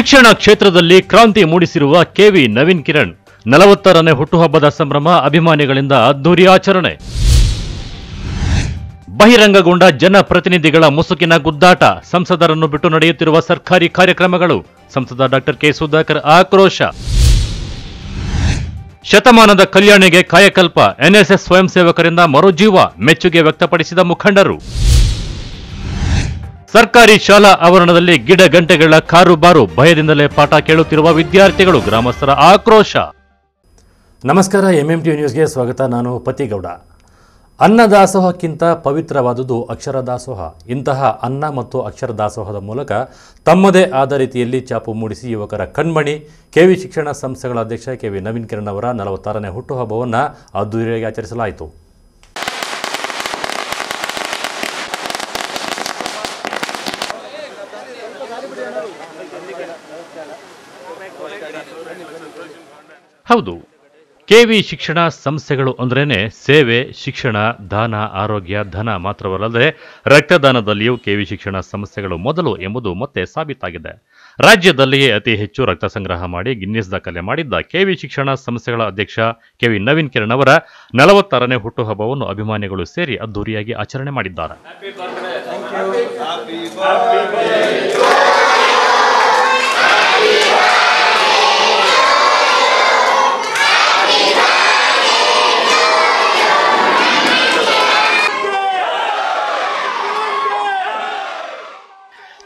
ಶಿಕ್ಷಣ ಕ್ಷೇತ್ರದಲ್ಲಿ ಕ್ರಾಂತಿ ಮೂಡಿಸಿರುವ ಕೆವಿ ನವೀನ್ ಕಿರಣ್ 40ನೇ ಹುಟ್ಟುಹಬ್ಬದ ಸಂಭ್ರಮ ಅಭಿಮಾನಿಗಳಿಂದ ಅದ್ದೂರಿ ಆಚರಣೆ. ಬಹಿರಂಗಗೊಂಡ ಜನಪ್ರತಿನಿಧಿಗಳ ಮುಸುಕಿನ ಗುದ್ದಾಟ, ಸಂಸದರನ್ನು ಬಿಟ್ಟು ನಡೆಯುತ್ತಿರುವ ಸರ್ಕಾರಿ ಕಾರ್ಯಕ್ರಮಗಳು, ಸಂಸದ ಡಾಕ್ಟರ್ ಕೆ ಸುಧಾಕರ್ ಆಕ್ರೋಶ. ಶತಮಾನದ ಕಲ್ಯಾಣಿಗೆ ಕಾಯಕಲ್ಪ, ಎನ್ಎಸ್ಎಸ್ ಸ್ವಯಂ ಸೇವಕರಿಂದ ಮರುಜೀವ, ಮೆಚ್ಚುಗೆ ವ್ಯಕ್ತಪಡಿಸಿದ ಮುಖಂಡರು. ಸರ್ಕಾರಿ ಶಾಲಾ ಆವರಣದಲ್ಲಿ ಗಿಡಗಂಟೆಗಳ ಕಾರುಬಾರು, ಭಯದಿಂದಲೇ ಪಾಠ ಕೇಳುತ್ತಿರುವ ವಿದ್ಯಾರ್ಥಿಗಳು, ಗ್ರಾಮಸ್ಥರ ಆಕ್ರೋಶ. ನಮಸ್ಕಾರ, ಎಂಎಂಟಿ ನ್ಯೂಸ್ಗೆ ಸ್ವಾಗತ. ನಾನು ಪತಿಗೌಡ. ಅನ್ನದಾಸೋಹಕ್ಕಿಂತ ಪವಿತ್ರವಾದುದು ಅಕ್ಷರ ದಾಸೋಹ. ಇಂತಹ ಅನ್ನ ಮತ್ತು ಅಕ್ಷರ ದಾಸೋಹದ ಮೂಲಕ ತಮ್ಮದೇ ಆದ ರೀತಿಯಲ್ಲಿ ಛಾಪು ಮೂಡಿಸಿ ಯುವಕರ ಕಣ್ಮಣಿ ಕೆವಿ ಶಿಕ್ಷಣ ಸಂಸ್ಥೆಗಳ ಅಧ್ಯಕ್ಷ ಕೆವಿ ನವೀನ್ ಕಿರಣ್ ಅವರ 46ನೇ ಹುಟ್ಟುಹಬ್ಬವನ್ನು ಅದ್ದೂರಿಯಾಗಿ ಆಚರಿಸಲಾಯಿತು. ಹೌದು, ಕೆವಿ ಶಿಕ್ಷಣ ಸಂಸ್ಥೆಗಳು ಅಂದ್ರೇನೆ ಸೇವೆ, ಶಿಕ್ಷಣ, ದಾನ, ಆರೋಗ್ಯ, ಧನ ಮಾತ್ರವಲ್ಲದೆ ರಕ್ತದಾನದಲ್ಲಿಯೂ ಕೆವಿ ಶಿಕ್ಷಣ ಸಂಸ್ಥೆಗಳು ಮೊದಲು ಎಂಬುದು ಮತ್ತೆ ಸಾಬೀತಾಗಿದೆ. ರಾಜ್ಯದಲ್ಲಿಯೇ ಅತಿ ಹೆಚ್ಚು ರಕ್ತ ಸಂಗ್ರಹ ಮಾಡಿ ಗಿನ್ನಿಸ್ ದಾಖಲೆ ಮಾಡಿದ್ದ ಕೆವಿ ಶಿಕ್ಷಣ ಸಂಸ್ಥೆಗಳ ಅಧ್ಯಕ್ಷ ಕೆವಿ ನವೀನ್ ಕಿರಣ್ ಅವರ 46ನೇ ಹುಟ್ಟುಹಬ್ಬವನ್ನು ಅಭಿಮಾನಿಗಳು ಸೇರಿ ಅದ್ದೂರಿಯಾಗಿ ಆಚರಣೆ ಮಾಡಿದ್ದಾರೆ.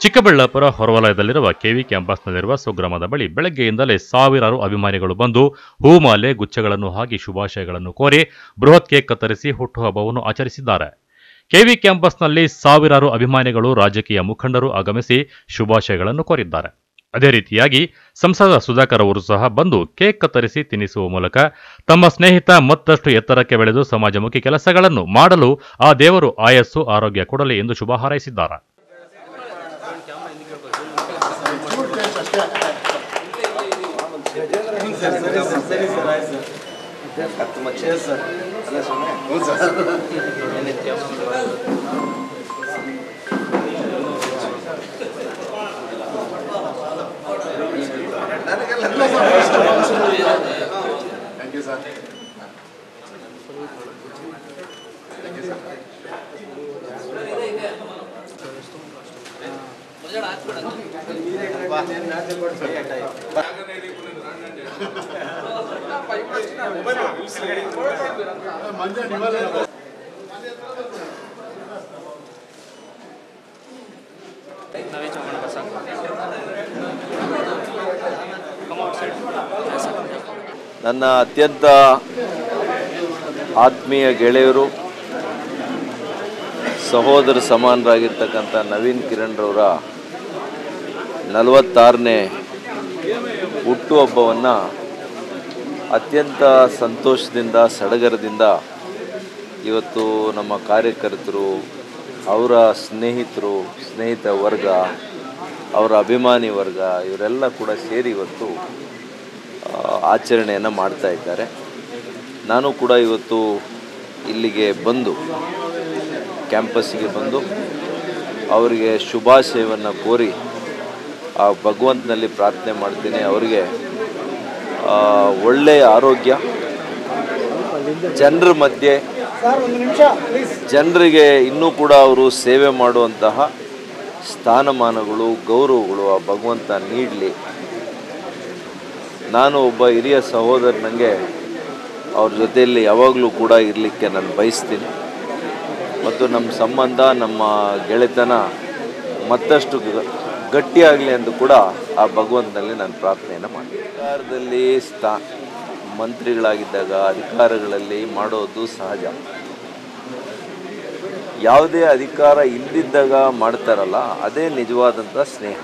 ಚಿಕ್ಕಬಳ್ಳಾಪುರ ಹೊರವಲಯದಲ್ಲಿರುವ ಕೆವಿ ಕ್ಯಾಂಪಸ್ನಲ್ಲಿರುವ ಸ್ವಗ್ರಾಮದ ಬಳಿ ಬೆಳಗ್ಗೆಯಿಂದಲೇ ಸಾವಿರಾರು ಅಭಿಮಾನಿಗಳು ಬಂದು ಹೂಮಾಲೆ, ಗುಚ್ಛಗಳನ್ನು ಹಾಕಿ ಶುಭಾಶಯಗಳನ್ನು ಕೋರಿ ಬೃಹತ್ ಕೇಕ್ ಕತ್ತರಿಸಿ ಹುಟ್ಟುಹಬ್ಬವನ್ನು ಆಚರಿಸಿದ್ದಾರೆ. ಕೆವಿ ಕ್ಯಾಂಪಸ್ನಲ್ಲಿ ಸಾವಿರಾರು ಅಭಿಮಾನಿಗಳು, ರಾಜಕೀಯ ಮುಖಂಡರು ಆಗಮಿಸಿ ಶುಭಾಶಯಗಳನ್ನು ಕೋರಿದ್ದಾರೆ. ಅದೇ ರೀತಿಯಾಗಿ ಸಂಸದ ಸುಧಾಕರ್ ಅವರು ಸಹ ಬಂದು ಕೇಕ್ ಕತ್ತರಿಸಿ ತಿನ್ನಿಸುವ ಮೂಲಕ ತಮ್ಮ ಸ್ನೇಹಿತ ಮತ್ತಷ್ಟು ಎತ್ತರಕ್ಕೆ ಬೆಳೆದು ಸಮಾಜಮುಖಿ ಕೆಲಸಗಳನ್ನು ಮಾಡಲು ಆ ದೇವರು ಆಯಸ್ಸು, ಆರೋಗ್ಯ ಕೊಡಲಿ ಎಂದು ಶುಭ ಹಾರೈಸಿದ್ದಾರೆ. ನನ್ನ ಅತ್ಯಂತ ಆತ್ಮೀಯ ಗೆಳೆಯರು, ಸಹೋದರ ಸಮಾನರಾಗಿರ್ತಕ್ಕಂಥ ನವೀನ್ ಕಿರಣ್ ರವರ 46ನೇ ಹುಟ್ಟುಹಬ್ಬವನ್ನು ಅತ್ಯಂತ ಸಂತೋಷದಿಂದ, ಸಡಗರದಿಂದ ಇವತ್ತು ನಮ್ಮ ಕಾರ್ಯಕರ್ತರು, ಅವರ ಸ್ನೇಹಿತರು, ಸ್ನೇಹಿತ ವರ್ಗ, ಅವರ ಅಭಿಮಾನಿ ವರ್ಗ ಇವರೆಲ್ಲ ಕೂಡ ಸೇರಿ ಇವತ್ತು ಆಚರಣೆಯನ್ನು ಮಾಡ್ತಾ ಇದ್ದಾರೆ. ನಾನು ಕೂಡ ಇವತ್ತು ಇಲ್ಲಿಗೆ ಬಂದು, ಕ್ಯಾಂಪಸ್ಸಿಗೆ ಬಂದು ಅವರಿಗೆ ಶುಭಾಶಯವನ್ನು ಕೋರಿ ಆ ಭಗವಂತನಲ್ಲಿ ಪ್ರಾರ್ಥನೆ ಮಾಡ್ತೀನಿ. ಅವರಿಗೆ ಒಳ್ಳೆಯ ಆರೋಗ್ಯ, ಜನರ ಮಧ್ಯೆ ಜನರಿಗೆ ಇನ್ನೂ ಕೂಡ ಅವರು ಸೇವೆ ಮಾಡುವಂತಹ ಸ್ಥಾನಮಾನಗಳು, ಗೌರವಗಳು ಆ ಭಗವಂತ ನೀಡಲಿ. ನಾನು ಒಬ್ಬ ಹಿರಿಯ ಸಹೋದರನಿಗೆ ಅವ್ರ ಜೊತೆಯಲ್ಲಿ ಯಾವಾಗಲೂ ಕೂಡ ಇರಲಿಕ್ಕೆ ನಾನು ಬಯಸ್ತೀನಿ. ಮತ್ತು ನಮ್ಮ ಸಂಬಂಧ, ನಮ್ಮ ಗೆಳೆತನ ಮತ್ತಷ್ಟು ಗಟ್ಟಿಯಾಗಲಿ ಎಂದು ಕೂಡ ಆ ಭಗವಂತನಲ್ಲಿ ನಾನು ಪ್ರಾರ್ಥನೆಯನ್ನು ಮಾಡ್ತೀನಿ. ಅಧಿಕಾರದಲ್ಲಿ ಮಂತ್ರಿಗಳಾಗಿದ್ದಾಗ ಅಧಿಕಾರಗಳಲ್ಲಿ ಮಾಡೋದು ಸಹಜ. ಯಾವುದೇ ಅಧಿಕಾರ ಇಲ್ಲದಿದ್ದಾಗ ಮಾಡ್ತಾರಲ್ಲ, ಅದೇ ನಿಜವಾದಂಥ ಸ್ನೇಹ.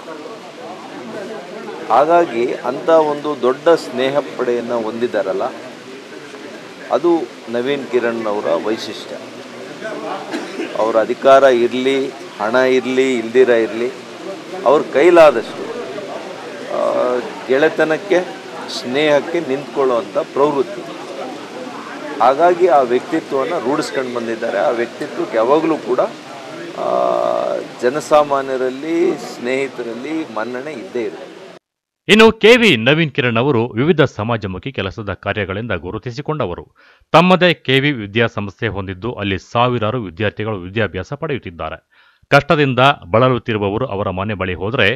ಹಾಗಾಗಿ ಅಂಥ ಒಂದು ದೊಡ್ಡ ಸ್ನೇಹ ಪಡೆಯನ್ನು ಹೊಂದಿದ್ದಾರಲ್ಲ, ಅದು ನವೀನ್ ಕಿರಣ್ ಅವರ ವೈಶಿಷ್ಟ್ಯ. ಅವರ ಅಧಿಕಾರ ಇರಲಿ, ಹಣ ಇರಲಿ, ಇಲ್ದಿರ ಇರಲಿ, ಅವ್ರ ಕೈಲಾದಷ್ಟು ಗೆಳೆತನಕ್ಕೆ, ಸ್ನೇಹಕ್ಕೆ ನಿಂತ್ಕೊಳ್ಳುವಂಥ ಪ್ರವೃತ್ತಿ. ಹಾಗಾಗಿ ಆ ವ್ಯಕ್ತಿತ್ವವನ್ನು ರೂಢಿಸ್ಕೊಂಡು ಬಂದಿದ್ದಾರೆ. ಆ ವ್ಯಕ್ತಿತ್ವಕ್ಕೆ ಯಾವಾಗಲೂ ಕೂಡ ಜನಸಾಮಾನ್ಯರಲ್ಲಿ, ಸ್ನೇಹಿತರಲ್ಲಿ ಮನ್ನಣೆ ಇದ್ದೇ ಇರುತ್ತೆ. ಇನ್ನು ಕೆವಿ ನವೀನ್ ಕಿರಣ್ ಅವರು ವಿವಿಧ ಸಮಾಜಮುಖಿ ಕೆಲಸದ ಕಾರ್ಯಗಳಿಂದ ಗುರುತಿಸಿಕೊಂಡವರು. ತಮ್ಮದೇ ಕೆವಿ ವಿದ್ಯಾಸಂಸ್ಥೆ ಹೊಂದಿದ್ದು ಅಲ್ಲಿ ಸಾವಿರಾರು ವಿದ್ಯಾರ್ಥಿಗಳು ವಿದ್ಯಾಭ್ಯಾಸ ಪಡೆಯುತ್ತಿದ್ದಾರೆ. ಕಷ್ಟದಿಂದ ಬಳಲುತ್ತಿರುವವರು ಅವರ ಮನೆ ಬಳಿ ಹೋದರೆ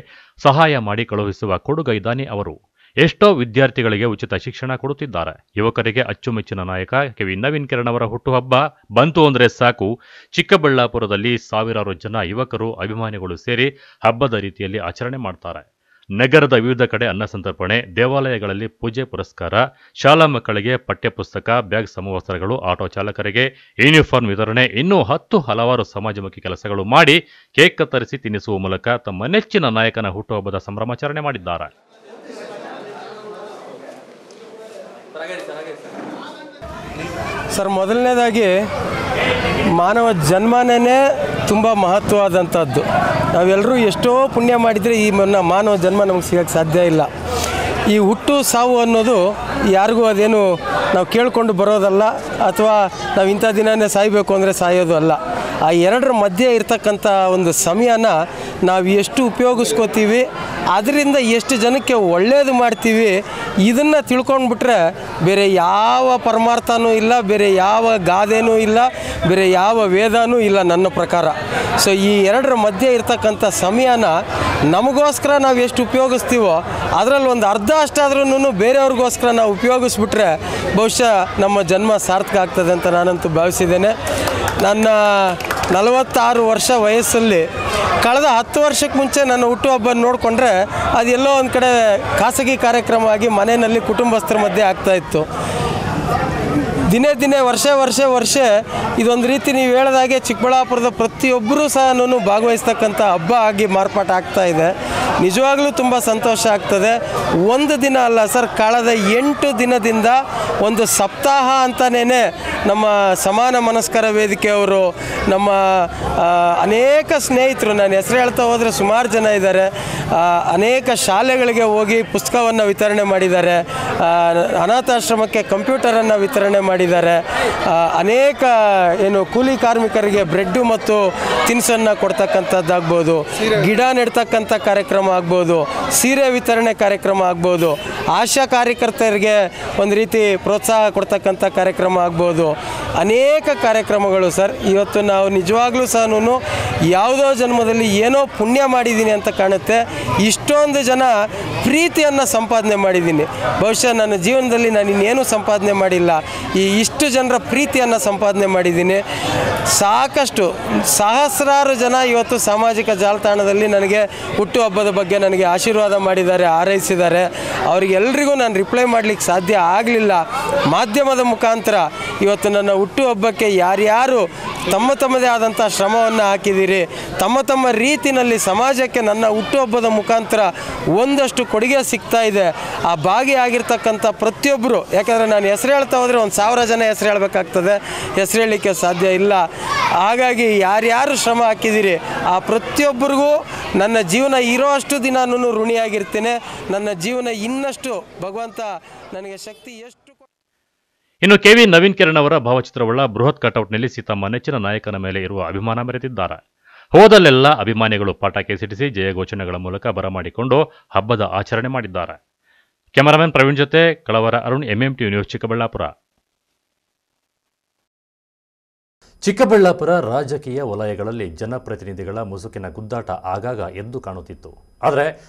ಸಹಾಯ ಮಾಡಿ ಕಳುಹಿಸುವ ಕೊಡುಗೈದಾನಿ ಅವರು. ಎಷ್ಟೋ ವಿದ್ಯಾರ್ಥಿಗಳಿಗೆ ಉಚಿತ ಶಿಕ್ಷಣ ಕೊಡುತ್ತಿದ್ದಾರೆ. ಯುವಕರಿಗೆ ಅಚ್ಚುಮೆಚ್ಚಿನ ನಾಯಕ ಕೆವಿ ನವೀನ್ ಕಿರಣ್ ಅವರ ಹುಟ್ಟುಹಬ್ಬ ಬಂತು ಅಂದ್ರೆ ಸಾಕು, ಚಿಕ್ಕಬಳ್ಳಾಪುರದಲ್ಲಿ ಸಾವಿರಾರು ಜನ ಯುವಕರು ಅಭಿಮಾನಿಗಳು ಸೇರಿ ಹಬ್ಬದ ರೀತಿಯಲ್ಲಿ ಆಚರಣೆ ಮಾಡ್ತಾರೆ. ನಗರದ ವಿವಿಧ ಕಡೆ ಅನ್ನಸಂತರ್ಪಣೆ, ದೇವಾಲಯಗಳಲ್ಲಿ ಪೂಜೆ ಪುರಸ್ಕಾರ, ಶಾಲಾ ಮಕ್ಕಳಿಗೆ ಪಠ್ಯಪುಸ್ತಕ, ಬ್ಯಾಗ್, ಸಮವಸ್ತ್ರಗಳು, ಆಟೋ ಚಾಲಕರಿಗೆ ಯೂನಿಫಾರ್ಮ್ ವಿತರಣೆ, ಇನ್ನೂ ಹಲವಾರು ಸಮಾಜಮುಖಿ ಕೆಲಸಗಳು ಮಾಡಿ ಕೇಕ್ ಕತ್ತರಿಸಿ ತಿನ್ನಿಸುವ ಮೂಲಕ ತಮ್ಮ ನೆಚ್ಚಿನ ನಾಯಕನ ಹುಟ್ಟುಹಬ್ಬದ ಸಂಭ್ರಮಾಚರಣೆ ಮಾಡಿದ್ದಾರೆ. ಸರ್, ಮೊದಲನೇದಾಗಿ ಮಾನವ ಜನ್ಮನೇ ತುಂಬ ಮಹತ್ವವಾದಂಥದ್ದು. ನಾವೆಲ್ಲರೂ ಎಷ್ಟೋ ಪುಣ್ಯ ಮಾಡಿದರೆ ಈ ಮಾನವ ಜನ್ಮ ನಮಗೆ ಸಿಗೋಕ್ಕೆ ಸಾಧ್ಯ ಇಲ್ಲ. ಈ ಹುಟ್ಟು ಸಾವು ಅನ್ನೋದು ಯಾರಿಗೂ ಅದೇನು ನಾವು ಕೇಳಿಕೊಂಡು ಬರೋದಲ್ಲ, ಅಥವಾ ನಾವು ಇಂಥ ದಿನವೇ ಸಾಯಬೇಕು ಅಂದರೆ ಸಾಯೋದು ಅಲ್ಲ. ಆ ಎರಡರ ಮಧ್ಯೆ ಇರ್ತಕ್ಕಂಥ ಒಂದು ಸಮಯನ ನಾವು ಎಷ್ಟು ಉಪಯೋಗಿಸ್ಕೋತೀವಿ, ಅದರಿಂದ ಎಷ್ಟು ಜನಕ್ಕೆ ಒಳ್ಳೆಯದು ಮಾಡ್ತೀವಿ, ಇದನ್ನು ತಿಳ್ಕೊಂಡ್ಬಿಟ್ರೆ ಬೇರೆ ಯಾವ ಪರಮಾರ್ಥನೂ ಇಲ್ಲ, ಬೇರೆ ಯಾವ ಗಾದೆನೂ ಇಲ್ಲ, ಬೇರೆ ಯಾವ ವೇದನೂ ಇಲ್ಲ ನನ್ನ ಪ್ರಕಾರ. ಸೊ ಈ ಎರಡರ ಮಧ್ಯೆ ಇರ್ತಕ್ಕಂಥ ಸಮಯನ ನಮಗೋಸ್ಕರ ನಾವು ಎಷ್ಟು ಉಪಯೋಗಿಸ್ತೀವೋ ಅದರಲ್ಲಿ ಒಂದು ಅರ್ಧ ಅಷ್ಟಾದ್ರೂ ಬೇರೆಯವ್ರಿಗೋಸ್ಕರ ನಾವು ಉಪಯೋಗಿಸ್ಬಿಟ್ರೆ ಬಹುಶಃ ನಮ್ಮ ಜನ್ಮ ಸಾರ್ಥಕ ಆಗ್ತದೆ ಅಂತ ನಾನಂತೂ ಭಾವಿಸಿದ್ದೇನೆ. ನನ್ನ 46 ವರ್ಷ ವಯಸ್ಸಲ್ಲಿ ಕಳೆದ 10 ವರ್ಷಕ್ಕೆ ಮುಂಚೆ ನನ್ನ ಹುಟ್ಟುಹಬ್ಬ ನೋಡಿಕೊಂಡ್ರೆ ಅದೆಲ್ಲೋ ಒಂದು ಕಡೆ ಖಾಸಗಿ ಕಾರ್ಯಕ್ರಮ ಆಗಿ ಮನೆಯಲ್ಲಿ ಕುಟುಂಬಸ್ಥರ ಮಧ್ಯೆ ಆಗ್ತಾಯಿತ್ತು. ದಿನೇ ವರ್ಷ ಇದೊಂದು ರೀತಿ ನೀವು ಹೇಳಿದಾಗೆ ಚಿಕ್ಕಬಳ್ಳಾಪುರದ ಪ್ರತಿಯೊಬ್ಬರೂ ಸಹ ಭಾಗವಹಿಸ್ತಕ್ಕಂಥ ಹಬ್ಬ ಆಗಿ ಮಾರ್ಪಾಟು ಆಗ್ತಾ ಇದೆ. ನಿಜವಾಗ್ಲೂ ತುಂಬ ಸಂತೋಷ ಆಗ್ತದೆ. ಒಂದು ದಿನ ಅಲ್ಲ ಸರ್, ಕಳೆದ 8 ದಿನದಿಂದ ಒಂದು ಸಪ್ತಾಹ ಅಂತಲೇ ನಮ್ಮ ಸಮಾನ ಮನಸ್ಕರ ವೇದಿಕೆಯವರು, ನಮ್ಮ ಅನೇಕ ಸ್ನೇಹಿತರು, ನಾನು ಹೆಸರು ಹೇಳ್ತಾ ಹೋದರೆ ಸುಮಾರು ಜನ ಇದ್ದಾರೆ, ಅನೇಕ ಶಾಲೆಗಳಿಗೆ ಹೋಗಿ ಪುಸ್ತಕವನ್ನು ವಿತರಣೆ ಮಾಡಿದ್ದಾರೆ, ಅನಾಥಾಶ್ರಮಕ್ಕೆ ಕಂಪ್ಯೂಟರನ್ನು ವಿತರಣೆ ಮಾಡಿದ್ದಾರೆ, ಅನೇಕ ಕೂಲಿ ಕಾರ್ಮಿಕರಿಗೆ ಬ್ರೆಡ್ಡು ಮತ್ತು ತಿನಿಸನ್ನು ಕೊಡ್ತಕ್ಕಂಥದ್ದಾಗ್ಬೋದು, ಗಿಡ ನೆಡ್ತಕ್ಕಂಥ ಕಾರ್ಯಕ್ರಮ ಆಗ್ಬೋದು, ಸೀರೆ ವಿತರಣೆ ಕಾರ್ಯಕ್ರಮ ಆಗ್ಬೋದು, ಆಶಾ ಕಾರ್ಯಕರ್ತರಿಗೆ ಒಂದು ರೀತಿ ಪ್ರೋತ್ಸಾಹ ಕೊಡ್ತಕ್ಕಂಥ ಕಾರ್ಯಕ್ರಮ ಆಗ್ಬೋದು, ಅನೇಕ ಕಾರ್ಯಕ್ರಮಗಳು ಸರ್. ಇವತ್ತು ನಾವು ನಿಜವಾಗ್ಲೂ ಸಹ ಯಾವುದೋ ಜನ್ಮದಲ್ಲಿ ಏನೋ ಪುಣ್ಯ ಮಾಡಿದ್ದೀನಿ ಅಂತ ಕಾಣುತ್ತೆ. ಇಷ್ಟೊಂದು ಜನ ಪ್ರೀತಿಯನ್ನು ಸಂಪಾದನೆ ಮಾಡಿದ್ದೀನಿ. ಬಹುಶಃ ನನ್ನ ಜೀವನದಲ್ಲಿ ನಾನು ಇನ್ನೇನು ಸಂಪಾದನೆ ಮಾಡಿಲ್ಲ, ಇಷ್ಟು ಜನರ ಪ್ರೀತಿಯನ್ನು ಸಂಪಾದನೆ ಮಾಡಿದ್ದೀನಿ. ಸಾಕಷ್ಟು ಸಹಸ್ರಾರು ಜನ ಇವತ್ತು ಸಾಮಾಜಿಕ ಜಾಲತಾಣದಲ್ಲಿ ನನಗೆ ಹುಟ್ಟುಹಬ್ಬದ ಬಗ್ಗೆ ನನಗೆ ಆಶೀರ್ವಾದ ಮಾಡಿದ್ದಾರೆ, ಹಾರೈಸಿದ್ದಾರೆ. ಅವರಿಗೆಲ್ಲರಿಗೂ ನಾನು ರಿಪ್ಲೈ ಮಾಡಲಿಕ್ಕೆ ಸಾಧ್ಯ ಆಗಲಿಲ್ಲ. ಮಾಧ್ಯಮದ ಮುಖಾಂತರ ಇವತ್ತು ನನ್ನ ಹುಟ್ಟುಹಬ್ಬಕ್ಕೆ ಯಾರ್ಯಾರು ತಮ್ಮದೇ ಆದಂಥ ಶ್ರಮವನ್ನು ಹಾಕಿದ್ದೀರಿ, ತಮ್ಮ ರೀತಿಯಲ್ಲಿ ಸಮಾಜಕ್ಕೆ ನನ್ನ ಹುಟ್ಟುಹಬ್ಬದ ಮುಖಾಂತರ ಒಂದಷ್ಟು ಕೊಡುಗೆ ಸಿಗ್ತಾ ಇದೆ. ಆ ಭಾಗಿಯಾಗಿರ್ತಕ್ಕಂಥ ಪ್ರತಿಯೊಬ್ಬರು, ಯಾಕಂದರೆ ನಾನು ಹೆಸರು ಹೇಳ್ತಾ ಹೋದರೆ 1000 ಜನ ಹೆಸರು ಹೇಳಬೇಕಾಗ್ತದೆ, ಹೆಸರು ಹೇಳಲಿಕ್ಕೆ ಸಾಧ್ಯ ಇಲ್ಲ. ಹಾಗಾಗಿ ಯಾರ್ಯಾರು ಶ್ರಮ ಹಾಕಿದ್ದೀರಿ ಆ ಪ್ರತಿಯೊಬ್ಬರಿಗೂ ನನ್ನ ಜೀವನ ಇರೋ ಅಷ್ಟು ದಿನ ಋಣಿಯಾಗಿರ್ತೇನೆ. ನನ್ನ ಜೀವನ ಇನ್ನಷ್ಟು ಭಗವಂತ ನನಗೆ ಶಕ್ತಿ ಎಷ್ಟು. ಇನ್ನು ಕೆವಿ ನವೀನ್ ಕಿರಣ್ ಅವರ ಭಾವಚಿತ್ರವುಳ್ಳ ಬೃಹತ್ ಕಟೌಟ್ನಲ್ಲಿ ತಮ್ಮ ನೆಚ್ಚಿನ ನಾಯಕನ ಮೇಲೆ ಇರುವ ಅಭಿಮಾನ ಮೆರೆದಿದ್ದಾರೆ. ಹೋದಲ್ಲೆಲ್ಲ ಅಭಿಮಾನಿಗಳು ಪಟಾಕಿ ಸಿಡಿಸಿ ಜಯಘೋಷಣೆಗಳ ಮೂಲಕ ಬರಮಾಡಿಕೊಂಡು ಹಬ್ಬದ ಆಚರಣೆ ಮಾಡಿದ್ದಾರೆ. ಕ್ಯಾಮರಾಮನ್ ಪ್ರವೀಣ್ ಜೊತೆ ಕಳವರ ಅರುಣ್, MMTV ನ್ಯೂಸ್, ಚಿಕ್ಕಬಳ್ಳಾಪುರ. ಚಿಕ್ಕಬಳ್ಳಾಪುರ ರಾಜಕೀಯ ವಲಯಗಳಲ್ಲಿ ಜನಪ್ರತಿನಿಧಿಗಳ ಮುಸುಕಿನ ಗುದ್ದಾಟ ಆಗಾಗ ಎದ್ದು ಕಾಣುತ್ತಿತ್ತು. ಆದರೆ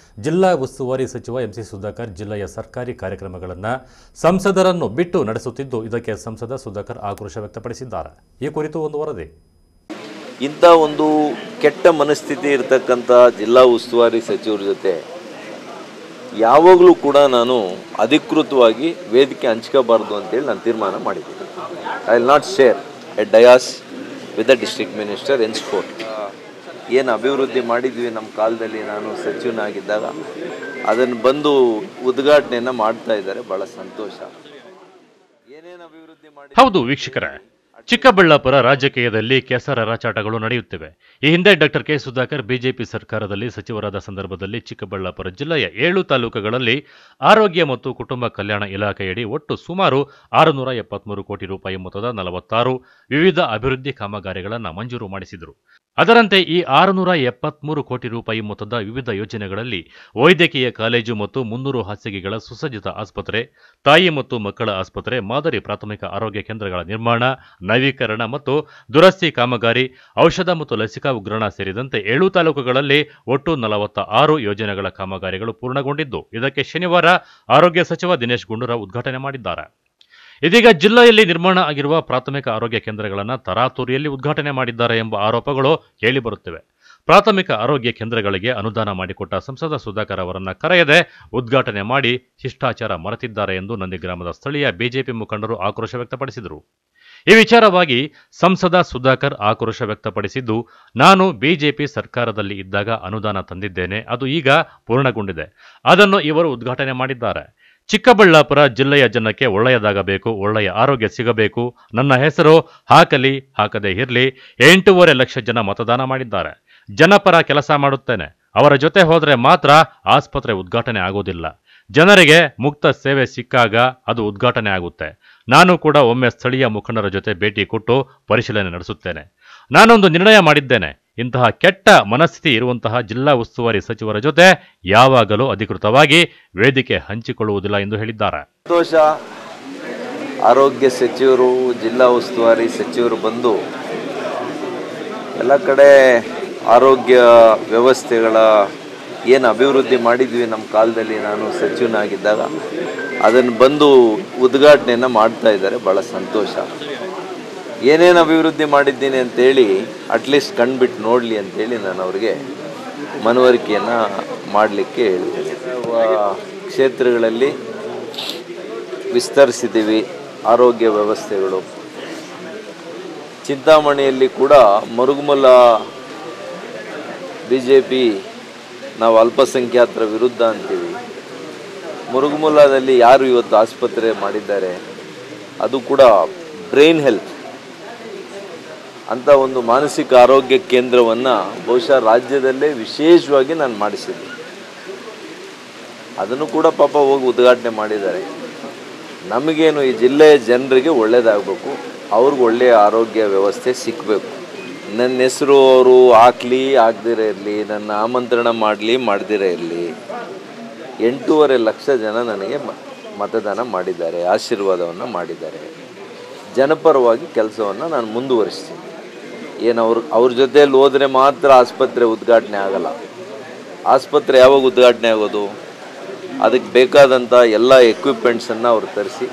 ಜಿಲ್ಲಾ ಉಸ್ತುವಾರಿ ಸಚಿವ MC ಸುಧಾಕರ್ ಜಿಲ್ಲೆಯ ಸರ್ಕಾರಿ ಕಾರ್ಯಕ್ರಮಗಳನ್ನು ಸಂಸದರನ್ನು ಬಿಟ್ಟು ನಡೆಸುತ್ತಿದ್ದು, ಇದಕ್ಕೆ ಸಂಸದ ಸುಧಾಕರ್ ಆಕ್ರೋಶ ವ್ಯಕ್ತಪಡಿಸಿದ್ದಾರೆ. ಈ ಕುರಿತು ಒಂದು ವರದಿ. ಇಂಥ ಒಂದು ಕೆಟ್ಟ ಮನಸ್ಥಿತಿ ಇರತಕ್ಕಂಥ ಜಿಲ್ಲಾ ಉಸ್ತುವಾರಿ ಸಚಿವರ ಜೊತೆ ಯಾವಾಗಲೂ ಕೂಡ ನಾನು ಅಧಿಕೃತವಾಗಿ ವೇದಿಕೆ ಹಂಚ್ಕೋಬಾರ್ದು ಅಂತೇಳಿ ನಾನು ತೀರ್ಮಾನ ಮಾಡಿದ್ದೀನಿ. I will not share a dais with the district minister in support. ಏನು ಅಭಿವೃದ್ಧಿ ಮಾಡಿದ್ವಿ ನಮ್ಮ ಕಾಲದಲ್ಲಿ, ನಾನು ಸಚಿವನಾಗಿದ್ದಾಗ ಅದನ್ನು ಬಂದು ಉದ್ಘಾಟನೆಯನ್ನು ಮಾಡ್ತಾ ಇದ್ದಾರೆ. ಭಾಳ ಸಂತೋಷ. ಏನೇನು ಅಭಿವೃದ್ಧಿ ಮಾಡಿ. ಹೌದು ವೀಕ್ಷಕರೇ, ಚಿಕ್ಕಬಳ್ಳಾಪುರ ರಾಜಕೀಯದಲ್ಲಿ ಕೆಸರಚಾಟಗಳು ನಡೆಯುತ್ತಿವೆ. ಈ ಹಿಂದೆ ಡಾಕ್ಟರ್ ಕೆ ಸುಧಾಕರ್ ಬಿಜೆಪಿ ಸರ್ಕಾರದಲ್ಲಿ ಸಚಿವರಾದ ಸಂದರ್ಭದಲ್ಲಿ ಚಿಕ್ಕಬಳ್ಳಾಪುರ ಜಿಲ್ಲೆಯ 7 ತಾಲೂಕುಗಳಲ್ಲಿ ಆರೋಗ್ಯ ಮತ್ತು ಕುಟುಂಬ ಕಲ್ಯಾಣ ಇಲಾಖೆಯಡಿ ಒಟ್ಟು ಸುಮಾರು 673 ಕೋಟಿ ರೂಪಾಯಿ ಮೊತ್ತದ 46 ವಿವಿಧ ಅಭಿವೃದ್ಧಿ ಕಾಮಗಾರಿಗಳನ್ನು ಮಂಜೂರು ಮಾಡಿಸಿದರು. ಅದರಂತೆ ಈ 673 ಕೋಟಿ ರೂಪಾಯಿ ಮೊತ್ತದ ವಿವಿಧ ಯೋಜನೆಗಳಲ್ಲಿ ವೈದ್ಯಕೀಯ ಕಾಲೇಜು ಮತ್ತು 300 ಹಾಸಿಗೆಗಳ ಸುಸಜ್ಜಿತ ಆಸ್ಪತ್ರೆ, ತಾಯಿ ಮತ್ತು ಮಕ್ಕಳ ಆಸ್ಪತ್ರೆ, ಮಾದರಿ ಪ್ರಾಥಮಿಕ ಆರೋಗ್ಯ ಕೇಂದ್ರಗಳ ನಿರ್ಮಾಣ, ನವೀಕರಣ ಮತ್ತು ದುರಸ್ತಿ ಕಾಮಗಾರಿ, ಔಷಧ ಮತ್ತು ಲಸಿಕಾ ಉಗ್ರಾಣ ಸೇರಿದಂತೆ 7 ತಾಲೂಕುಗಳಲ್ಲಿ ಒಟ್ಟು 46 ಯೋಜನೆಗಳ ಕಾಮಗಾರಿಗಳು ಪೂರ್ಣಗೊಂಡಿದ್ದು, ಇದಕ್ಕೆ ಶನಿವಾರ ಆರೋಗ್ಯ ಸಚಿವ ದಿನೇಶ್ ಗುಂಡೂರಾವ್ ಉದ್ಘಾಟನೆ ಮಾಡಿದ್ದಾರೆ. ಇದೀಗ ಜಿಲ್ಲೆಯಲ್ಲಿ ನಿರ್ಮಾಣ ಆಗಿರುವ ಪ್ರಾಥಮಿಕ ಆರೋಗ್ಯ ಕೇಂದ್ರಗಳನ್ನು ತರಾತುರಿಯಲ್ಲಿ ಉದ್ಘಾಟನೆ ಮಾಡಿದ್ದಾರೆ ಎಂಬ ಆರೋಪಗಳು ಕೇಳಿಬರುತ್ತಿವೆ. ಪ್ರಾಥಮಿಕ ಆರೋಗ್ಯ ಕೇಂದ್ರಗಳಿಗೆ ಅನುದಾನ ಮಾಡಿಕೊಟ್ಟ ಸಂಸದ ಸುಧಾಕರ್ ಅವರನ್ನ ಕರೆಯದೆ ಉದ್ಘಾಟನೆ ಮಾಡಿ ಶಿಷ್ಟಾಚಾರ ಮರೆತಿದ್ದಾರೆ ಎಂದು ನಂದಿಗ್ರಾಮದ ಸ್ಥಳೀಯ ಬಿಜೆಪಿ ಮುಖಂಡರು ಆಕ್ರೋಶ ವ್ಯಕ್ತಪಡಿಸಿದರು. ಈ ವಿಚಾರವಾಗಿ ಸಂಸದ ಸುಧಾಕರ್ ಆಕ್ರೋಶ ವ್ಯಕ್ತಪಡಿಸಿದ್ದು, ನಾನು ಬಿಜೆಪಿ ಸರ್ಕಾರದಲ್ಲಿ ಇದ್ದಾಗ ಅನುದಾನ ತಂದಿದ್ದೇನೆ, ಅದು ಈಗ ಪೂರ್ಣಗೊಂಡಿದೆ, ಅದನ್ನು ಇವರು ಉದ್ಘಾಟನೆ ಮಾಡಿದ್ದಾರೆ. ಚಿಕ್ಕಬಳ್ಳಾಪುರ ಜಿಲ್ಲೆಯ ಜನಕ್ಕೆ ಒಳ್ಳೆಯದಾಗಬೇಕು, ಒಳ್ಳೆಯ ಆರೋಗ್ಯ ಸಿಗಬೇಕು, ನನ್ನ ಹೆಸರು ಹಾಕಲಿ ಹಾಕದೇ ಇರಲಿ, 8.5 ಲಕ್ಷ ಜನ ಮತದಾನ ಮಾಡಿದ್ದಾರೆ. ಜನಪರ ಕೆಲಸ ಮಾಡುತ್ತೇನೆ, ಅವರ ಜೊತೆ ಹೋದರೆ ಮಾತ್ರ ಆಸ್ಪತ್ರೆ ಉದ್ಘಾಟನೆ ಆಗೋದಿಲ್ಲ. ಜನರಿಗೆ ಮುಕ್ತ ಸೇವೆ ಸಿಕ್ಕಾಗ ಅದು ಉದ್ಘಾಟನೆ ಆಗುತ್ತೆ. ನಾನು ಕೂಡ ಒಮ್ಮೆ ಸ್ಥಳೀಯ ಮುಖಂಡರ ಜೊತೆ ಭೇಟಿ ಕೊಟ್ಟು ಪರಿಶೀಲನೆ ನಡೆಸುತ್ತೇನೆ. ನಾನೊಂದು ನಿರ್ಣಯ ಮಾಡಿದ್ದೇನೆ, ಇಂತಹ ಕೆಟ್ಟ ಮನಸ್ಥಿತಿ ಇರುವಂತಹ ಜಿಲ್ಲಾ ಉಸ್ತುವಾರಿ ಸಚಿವರ ಜೊತೆ ಯಾವಾಗಲೂ ಅಧಿಕೃತವಾಗಿ ವೇದಿಕೆ ಹಂಚಿಕೊಳ್ಳುವುದಿಲ್ಲ ಎಂದು ಹೇಳಿದ್ದಾರೆ. ಸಂತೋಷ. ಆರೋಗ್ಯ ಸಚಿವರು, ಜಿಲ್ಲಾ ಉಸ್ತುವಾರಿ ಸಚಿವರು ಬಂದು ಎಲ್ಲ ಕಡೆ ಆರೋಗ್ಯ ವ್ಯವಸ್ಥೆಗಳ ಏನು ಅಭಿವೃದ್ಧಿ ಮಾಡಿದ್ವಿ ನಮ್ಮ ಕಾಲದಲ್ಲಿ, ನಾನು ಸಚಿವನಾಗಿದ್ದಾಗ ಅದನ್ನು ಬಂದು ಉದ್ಘಾಟನೆಯನ್ನು ಮಾಡ್ತಾ ಇದ್ದಾರೆ. ಭಾಳ ಸಂತೋಷ. ಏನೇನು ಅಭಿವೃದ್ಧಿ ಮಾಡಿದ್ದೀನಿ ಅಂತೇಳಿ ಅಟ್ಲೀಸ್ಟ್ ಕಣ್ಬಿಟ್ಟು ನೋಡಲಿ ಅಂತೇಳಿ ನಾನು ಅವ್ರಿಗೆ ಮನವರಿಕೆಯನ್ನು ಮಾಡಲಿಕ್ಕೆ ಹೇಳ್ತೇನೆ. ಕ್ಷೇತ್ರಗಳಲ್ಲಿ ವಿಸ್ತರಿಸಿದ್ದೀವಿ ಆರೋಗ್ಯ ವ್ಯವಸ್ಥೆಗಳು. ಚಿಂತಾಮಣಿಯಲ್ಲಿ ಕೂಡ ಮರುಗುಮಲ BJP ನಾವು ಅಲ್ಪಸಂಖ್ಯಾತರ ವಿರುದ್ಧ ಅಂತೀವಿ. ಮುರುಗುಮುಲಾದಲ್ಲಿ ಯಾರು ಇವತ್ತು ಆಸ್ಪತ್ರೆ ಮಾಡಿದ್ದಾರೆ, ಅದು ಕೂಡ ಬ್ರೈನ್ ಹೆಲ್ತ್ ಅಂತ ಒಂದು ಮಾನಸಿಕ ಆರೋಗ್ಯ ಕೇಂದ್ರವನ್ನು ಬಹುಶಃ ರಾಜ್ಯದಲ್ಲೇ ವಿಶೇಷವಾಗಿ ನಾನು ಮಾಡಿಸಿದ್ದೆ. ಅದನ್ನು ಕೂಡ ಪಾಪ ಹೋಗಿ ಉದ್ಘಾಟನೆ ಮಾಡಿದ್ದಾರೆ. ನಮಗೇನು ಈ ಜಿಲ್ಲೆಯ ಜನರಿಗೆ ಒಳ್ಳೆಯದಾಗಬೇಕು, ಅವ್ರಿಗೆ ಒಳ್ಳೆಯ ಆರೋಗ್ಯ ವ್ಯವಸ್ಥೆ ಸಿಕ್ಕಬೇಕು. ನನ್ನ ಹೆಸರು ಅವರು ಹಾಕ್ಲಿ ಹಾಕ್ದಿರೇ ಇರಲಿ, ನನ್ನ ಆಮಂತ್ರಣ ಮಾಡಲಿ ಮಾಡದಿರೇ ಇರಲಿ, 8.5 ಲಕ್ಷ ಜನ ನನಗೆ ಮತದಾನ ಮಾಡಿದ್ದಾರೆ, ಆಶೀರ್ವಾದವನ್ನು ಮಾಡಿದ್ದಾರೆ. ಜನಪರವಾಗಿ ಕೆಲಸವನ್ನು ನಾನು ಮುಂದುವರಿಸ್ತೀನಿ. ಏನು ಅವ್ರ ಜೊತೆಯಲ್ಲಿ ಹೋದರೆ ಮಾತ್ರ ಆಸ್ಪತ್ರೆ ಉದ್ಘಾಟನೆ ಆಗಲ್ಲ. ಆಸ್ಪತ್ರೆ ಯಾವಾಗ ಉದ್ಘಾಟನೆ ಆಗೋದು? ಅದಕ್ಕೆ ಬೇಕಾದಂಥ ಎಲ್ಲ ಎಕ್ವಿಪ್ಮೆಂಟ್ಸನ್ನು ಅವ್ರು ತರಿಸಿ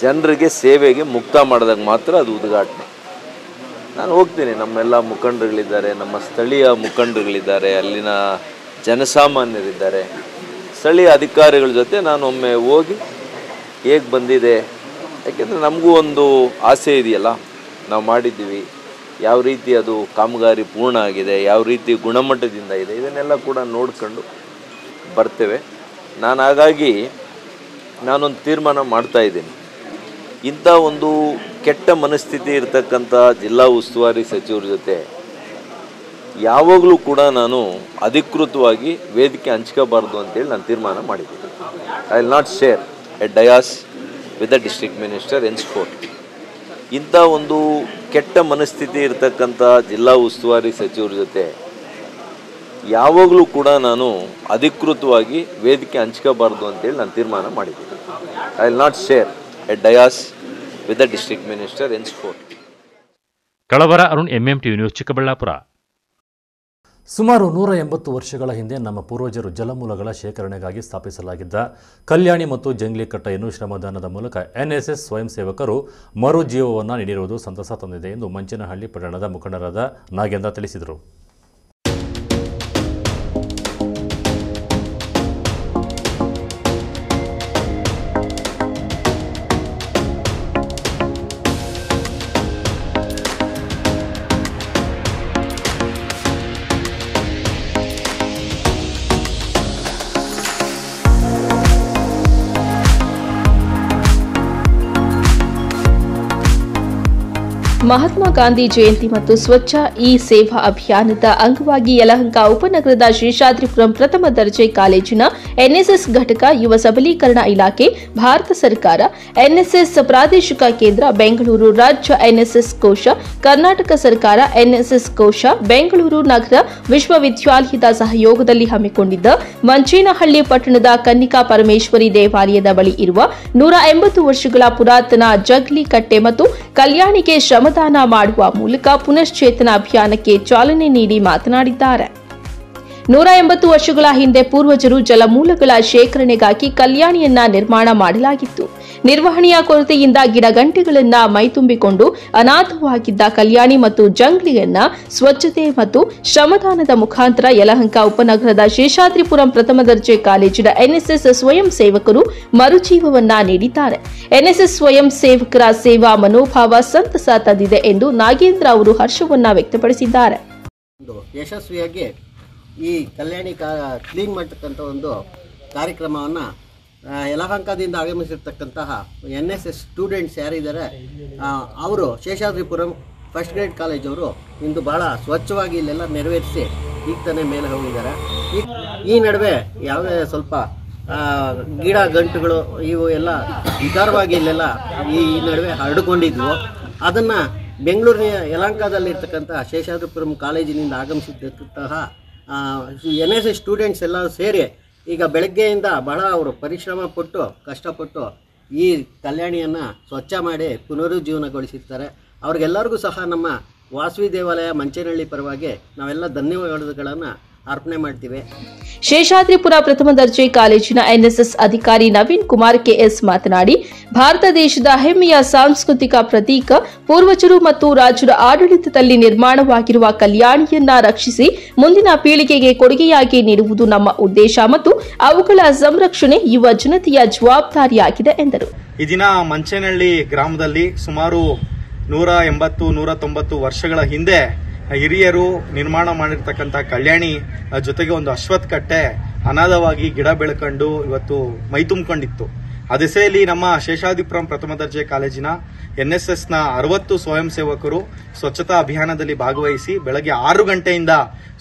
ಜನರಿಗೆ ಸೇವೆಗೆ ಮುಕ್ತ ಮಾಡಿದಾಗ ಮಾತ್ರ ಅದು ಉದ್ಘಾಟನೆ. ನಾನು ಹೋಗ್ತೀನಿ, ನಮ್ಮೆಲ್ಲ ಮುಖಂಡರುಗಳಿದ್ದಾರೆ, ನಮ್ಮ ಸ್ಥಳೀಯ ಮುಖಂಡರುಗಳಿದ್ದಾರೆ, ಅಲ್ಲಿನ ಜನಸಾಮಾನ್ಯರಿದ್ದಾರೆ, ಸ್ಥಳೀಯ ಅಧಿಕಾರಿಗಳ ಜೊತೆ ನಾನು ಒಮ್ಮೆ ಹೋಗಿ ಹೇಗೆ ಬಂದಿದೆ, ಯಾಕೆಂದರೆ ನಮಗೂ ಒಂದು ಆಸೆ ಇದೆಯಲ್ಲ, ನಾವು ಮಾಡಿದ್ದೀವಿ, ಯಾವ ರೀತಿ ಅದು ಕಾಮಗಾರಿ ಪೂರ್ಣ ಆಗಿದೆ, ಯಾವ ರೀತಿ ಗುಣಮಟ್ಟದಿಂದ ಇದೆ, ಇದನ್ನೆಲ್ಲ ಕೂಡ ನೋಡ್ಕೊಂಡು ಬರ್ತೇವೆ. ನಾನು ಹಾಗಾಗಿ ನಾನೊಂದು ತೀರ್ಮಾನ ಮಾಡ್ತಾಯಿದ್ದೀನಿ. ಇಂಥ ಒಂದು ಕೆಟ್ಟ ಮನಸ್ಥಿತಿ ಇರತಕ್ಕಂಥ ಜಿಲ್ಲಾ ಉಸ್ತುವಾರಿ ಸಚಿವರ ಜೊತೆ ಯಾವಾಗಲೂ ಕೂಡ ನಾನು ಅಧಿಕೃತವಾಗಿ ವೇದಿಕೆ ಹಂಚ್ಕೋಬಾರ್ದು ಅಂತೇಳಿ ನಾನು ತೀರ್ಮಾನ ಮಾಡಿದ್ದೀನಿ. I will not share a dais with the district minister in support. ಇಂಥ ಒಂದು ಕೆಟ್ಟ ಮನಸ್ಥಿತಿ ಇರತಕ್ಕಂಥ ಜಿಲ್ಲಾ ಉಸ್ತುವಾರಿ ಸಚಿವರ ಜೊತೆ ಯಾವಾಗಲೂ ಕೂಡ ನಾನು ಅಧಿಕೃತವಾಗಿ ವೇದಿಕೆ ಹಂಚ್ಕೋಬಾರ್ದು ಅಂತೇಳಿ ನಾನು ತೀರ್ಮಾನ ಮಾಡಿದ್ದೀನಿ. I will not share a dais with the district minister in support. Kalavara Arun, MMTV news, Chikkaballapur. ಸುಮಾರು 180 ವರ್ಷಗಳ ಹಿಂದೆ ನಮ್ಮ ಪೂರ್ವಜರು ಜಲಮೂಲಗಳ ಶೇಖರಣೆಗಾಗಿ ಸ್ಥಾಪಿಸಲಾಗಿದ್ದ ಕಲ್ಯಾಣಿ ಮತ್ತು ಜಂಗ್ಲಿ ಕಟ್ಟೆಯನ್ನು ಶ್ರಮದಾನದ ಮೂಲಕ NSS ಸ್ವಯಂ ಸೇವಕರು ಮರುಜೀವವನ್ನು ನೀಡಿರುವುದು ಸಂತಸ ತಂದಿದೆ ಎಂದು ಮಂಚನಹಳ್ಳಿ ಪಟ್ಟಣದ ಮುಖಂಡರಾದ ನಾಗೇಂದ್ರ ತಿಳಿಸಿದರು. ಮಹಾತ್ಮ ಗಾಂಧಿ ಜಯಂತಿ ಮತ್ತು ಸ್ವಚ್ಛ ಇ ಸೇವಾ ಅಭಿಯಾನದ ಅಂಗವಾಗಿ ಯಲಹಂಕ ಉಪನಗರದ ಶೇಷಾದ್ರಿಪುರಂ ಪ್ರಥಮ ದರ್ಜೆ ಕಾಲೇಜಿನ ಎನ್ಎಸ್ಎಸ್ ಘಟಕ, ಯುವ ಸಬಲೀಕರಣ ಇಲಾಖೆ, ಭಾರತ ಸರ್ಕಾರ, ಎನ್ಎಸ್ಎಸ್ ಪ್ರಾದೇಶಿಕ ಕೇಂದ್ರ, ಬೆಂಗಳೂರು ರಾಜ್ಯ ಎನ್ಎಸ್ಎಸ್ ಕೋಶ, ಕರ್ನಾಟಕ ಸರ್ಕಾರ ಎನ್ಎಸ್ಎಸ್ ಕೋಶ, ಬೆಂಗಳೂರು ನಗರ ವಿಶ್ವವಿದ್ಯಾಲಯದ ಸಹಯೋಗದಲ್ಲಿ ಹಮ್ಮಿಕೊಂಡಿದ್ದ ಮಂಚೇನಹಳ್ಳಿ ಪಟ್ಟಣದ ಕನ್ನಿಕಾ ಪರಮೇಶ್ವರಿ ದೇವಾಲಯದ ಬಳಿ ಇರುವ 180 ವರ್ಷಗಳ ಪುರಾತನ ಜಗ್ಲಿ ಕಟ್ಟೆ ಮತ್ತು ಕಲ್ಯಾಣಿಗೆ ಶ್ರಮದಾನ ಮಾಡುವ ಮೂಲಕ ಪುನಶ್ಚೇತನ ಅಭಿಯಾನಕ್ಕೆ ಚಾಲನೆ ನೀಡಿ ಮಾತನಾಡಿದ್ದಾರೆ. 180 ವರ್ಷಗಳ ಹಿಂದೆ ಪೂರ್ವಜರು ಜಲಮೂಲಗಳ ಶೇಖರಣೆಗಾಗಿ ಕಲ್ಯಾಣಿಯನ್ನ ನಿರ್ಮಾಣ ಮಾಡಲಾಗಿತ್ತು. ನಿರ್ವಹಣೆಯ ಕೊರತೆಯಿಂದ ಗಿಡಗಂಟೆಗಳನ್ನ ಮೈತುಂಬಿಕೊಂಡು ಅನಾಥವಾಗಿದ್ದ ಕಲ್ಯಾಣಿ ಮತ್ತು ಜಂಗ್ಲಿಯನ್ನ ಸ್ವಚ್ಛತೆ ಮತ್ತು ಶ್ರಮದಾನದ ಮುಖಾಂತರ ಯಲಹಂಕ ಉಪನಗರದ ಶೇಷಾದ್ರಿಪುರಂ ಪ್ರಥಮ ದರ್ಜೆ ಕಾಲೇಜಿನ ಎನ್ಎಸ್ಎಸ್ ಸ್ವಯಂ ಸೇವಕರು ಮರುಜೀವವನ್ನ ನೀಡಿದ್ದಾರೆ. ಎನ್ಎಸ್ಎಸ್ ಸ್ವಯಂ ಸೇವಕರ ಸೇವಾ ಮನೋಭಾವ ಸಂತಸ ತಂದಿದೆ ಎಂದು ನಾಗೇಂದ್ರ ಅವರು ಹರ್ಷವನ್ನ ವ್ಯಕ್ತಪಡಿಸಿದ್ದಾರೆ. ಯಶಸ್ವಿಯಾಗಿ ಈ ಕಲ್ಯಾಣಿ ಕ್ಲೀನ್ ಮಾಡತಕ್ಕಂಥ ಒಂದು ಕಾರ್ಯಕ್ರಮವನ್ನು ಯಲಹಂಕದಿಂದ ಆಗಮಿಸಿರ್ತಕ್ಕಂತಹ ಎನ್ಎಸ್ಎಸ್ ಸ್ಟೂಡೆಂಟ್ಸ್ ಯಾರಿದ್ದಾರೆ ಅವರು ಶೇಷಾದ್ರಿಪುರಂ ಫಸ್ಟ್ ಗ್ರೇಡ್ ಕಾಲೇಜವರು ಇಂದು ಬಹಳ ಸ್ವಚ್ಛವಾಗಿ ಇಲ್ಲೆಲ್ಲ ನೆರವೇರಿಸಿ ಈಗ ತಾನೇ ಮೇಲೆ ಹೋಗಿದ್ದಾರೆ. ಈ ನಡುವೆ ಯಾವುದೇ ಸ್ವಲ್ಪ ಗಿಡ ಗಂಟುಗಳು ಇವು ಎಲ್ಲ ವಿಕಾರವಾಗಿ ಇಲ್ಲೆಲ್ಲ ಈ ನಡುವೆ ಹರಡಿಕೊಂಡಿದ್ವು. ಅದನ್ನು ಬೆಂಗಳೂರಿನ ಯಲಹಂಕದಲ್ಲಿರ್ತಕ್ಕಂಥ ಶೇಷಾದ್ರಿಪುರಂ ಕಾಲೇಜಿನಿಂದ ಆಗಮಿಸಿರ್ತಕ್ಕಂತಹ ಎನ್ಎಸ್ಎಸ್ ಸ್ಟೂಡೆಂಟ್ಸ್ ಎಲ್ಲ ಸೇರಿ ಈಗ ಬೆಳಗ್ಗೆಯಿಂದ ಬಹಳ ಅವರು ಪರಿಶ್ರಮ ಪಟ್ಟು ಕಷ್ಟಪಟ್ಟು ಈ ಕಲ್ಯಾಣಿಯನ್ನು ಸ್ವಚ್ಛ ಮಾಡಿ ಪುನರುಜ್ಜೀವನಗೊಳಿಸಿರ್ತಾರೆ. ಅವ್ರಿಗೆಲ್ಲರಿಗೂ ಸಹ ನಮ್ಮ ವಾಸವಿ ದೇವಾಲಯ ಮಂಚೇನಹಳ್ಳಿ ಪರವಾಗಿ ನಾವೆಲ್ಲ ಧನ್ಯವಾದಗಳನ್ನು ಅರ್ಪಣೆ ಮಾಡ್ತೀವಿ. ಶೇಷಾದ್ರಿಪುರ ಪ್ರಥಮ ದರ್ಜೆ ಕಾಲೇಜಿನ ಎನ್ಎಸ್ಎಸ್ ಅಧಿಕಾರಿ ನವೀನ್ ಕುಮಾರ್ ಕೆಎಸ್ ಮಾತನಾಡಿ, ಭಾರತ ದೇಶದ ಹೆಮ್ಮೆಯ ಸಾಂಸ್ಕೃತಿಕ ಪ್ರತೀಕ, ಪೂರ್ವಜರು ಮತ್ತು ರಾಜರ ಆಡಳಿತದಲ್ಲಿ ನಿರ್ಮಾಣವಾಗಿರುವ ಕಲ್ಯಾಣಿಯನ್ನ ರಕ್ಷಿಸಿ ಮುಂದಿನ ಪೀಳಿಗೆಗೆ ಕೊಡುಗೆಯಾಗಿ ನೀಡುವುದು ನಮ್ಮ ಉದ್ದೇಶ ಮತ್ತು ಅವುಗಳ ಸಂರಕ್ಷಣೆ ಯುವ ಜನತೆಯ ಜವಾಬ್ದಾರಿಯಾಗಿದೆ ಎಂದರು. ಈ ದಿನ ಮಂಚೇನಹಳ್ಳಿ ಗ್ರಾಮದಲ್ಲಿ ಸುಮಾರು 180-190 ವರ್ಷಗಳ ಹಿಂದೆ ಹಿರಿಯರು ನಿರ್ಮಾಣ ಮಾಡಿರ್ತಕ್ಕಂಥ ಕಲ್ಯಾಣಿ ಜೊತೆಗೆ ಒಂದು ಅಶ್ವತ್ಥ ಕಟ್ಟೆ ಅನಾಥವಾಗಿ ಗಿಡ ಬೆಳ್ಕೊಂಡು ಇವತ್ತು ಮೈ ತುಂಬಿಕೊಂಡಿತ್ತು. ಆ ದಿಸೆಯಲ್ಲಿ ನಮ್ಮ ಶೇಷಾದ್ರಿಪುರಂ ಪ್ರಥಮ ದರ್ಜೆ ಕಾಲೇಜಿನ ಎನ್ಎಸ್ಎಸ್ನ 60 ಸ್ವಯಂ ಸೇವಕರು ಸ್ವಚ್ಛತಾ ಅಭಿಯಾನದಲ್ಲಿ ಭಾಗವಹಿಸಿ ಬೆಳಗ್ಗೆ 6 ಗಂಟೆಯಿಂದ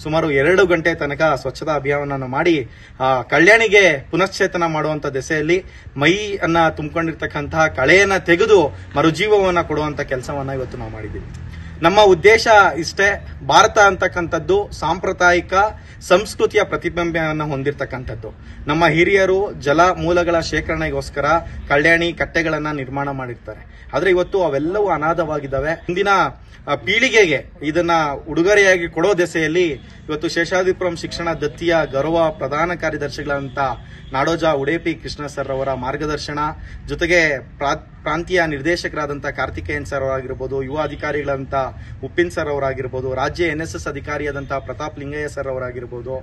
ಸುಮಾರು 2 ಗಂಟೆ ತನಕ ಸ್ವಚ್ಛತಾ ಅಭಿಯಾನವನ್ನು ಮಾಡಿ ಕಲ್ಯಾಣಿಗೆ ಪುನಶ್ಚೇತನ ಮಾಡುವಂತ ದಿಸೆಯಲ್ಲಿ ಮೈಯನ್ನ ತುಂಬಿಕೊಂಡಿರ್ತಕ್ಕಂತಹ ಕಳೆಯನ್ನ ತೆಗೆದು ಮರುಜೀವವನ್ನ ಕೊಡುವಂತ ಕೆಲಸವನ್ನ ಇವತ್ತು ನಾವು ಮಾಡಿದ್ದೀವಿ. ನಮ್ಮ ಉದ್ದೇಶ ಇಷ್ಟೇ, ಭಾರತ ಅಂತಕ್ಕಂಥದ್ದು ಸಾಂಪ್ರದಾಯಿಕ ಸಂಸ್ಕೃತಿಯ ಪ್ರತಿಬಿಂಬವನ್ನು ಹೊಂದಿರತಕ್ಕಂಥದ್ದು. ನಮ್ಮ ಹಿರಿಯರು ಜಲ ಮೂಲಗಳ ಶೇಖರಣೆಗೋಸ್ಕರ ಕಲ್ಯಾಣಿ ಕಟ್ಟೆಗಳನ್ನ ನಿರ್ಮಾಣ ಮಾಡಿರ್ತಾರೆ. ಆದ್ರೆ ಇವತ್ತು ಅವೆಲ್ಲವೂ ಅನಾಥವಾಗಿದ್ದಾವೆ. ಮುಂದಿನ ಪೀಳಿಗೆಗೆ ಇದನ್ನ ಉಡುಗೊರೆಯಾಗಿ ಕೊಡೋ ದೆಸೆಯಲ್ಲಿ ಇವತ್ತು ಶೇಷಾದ್ರಿಪುರಂ ಶಿಕ್ಷಣ ದತ್ತಿಯ ಗೌರವ ಪ್ರಧಾನ ಕಾರ್ಯದರ್ಶಿಗಳಂತ ನಾಡೋಜ ಉಡೇಪಿ ಕೃಷ್ಣ ಸರ್ ಅವರ ಮಾರ್ಗದರ್ಶನ ಜೊತೆಗೆ ಪ್ರಾಂತೀಯ ನಿರ್ದೇಶಕರಾದಂಥ ಕಾರ್ತಿಕೇಯನ್ ಸರ್ ಅವರಾಗಿರ್ಬೋದು, ಯುವ ಅಧಿಕಾರಿಗಳಂತ ಉಪ್ಪಿನ್ ಸರ್ ಅವರಾಗಿರ್ಬೋದು, ರಾಜ್ಯ ಎನ್ಎಸ್ಎಸ್ ಅಧಿಕಾರಿಯಾದಂತಹ ಪ್ರತಾಪ್ ಲಿಂಗಯ್ಯ ಸರ್ ಅವರಾಗಿರ್ಬೋದು,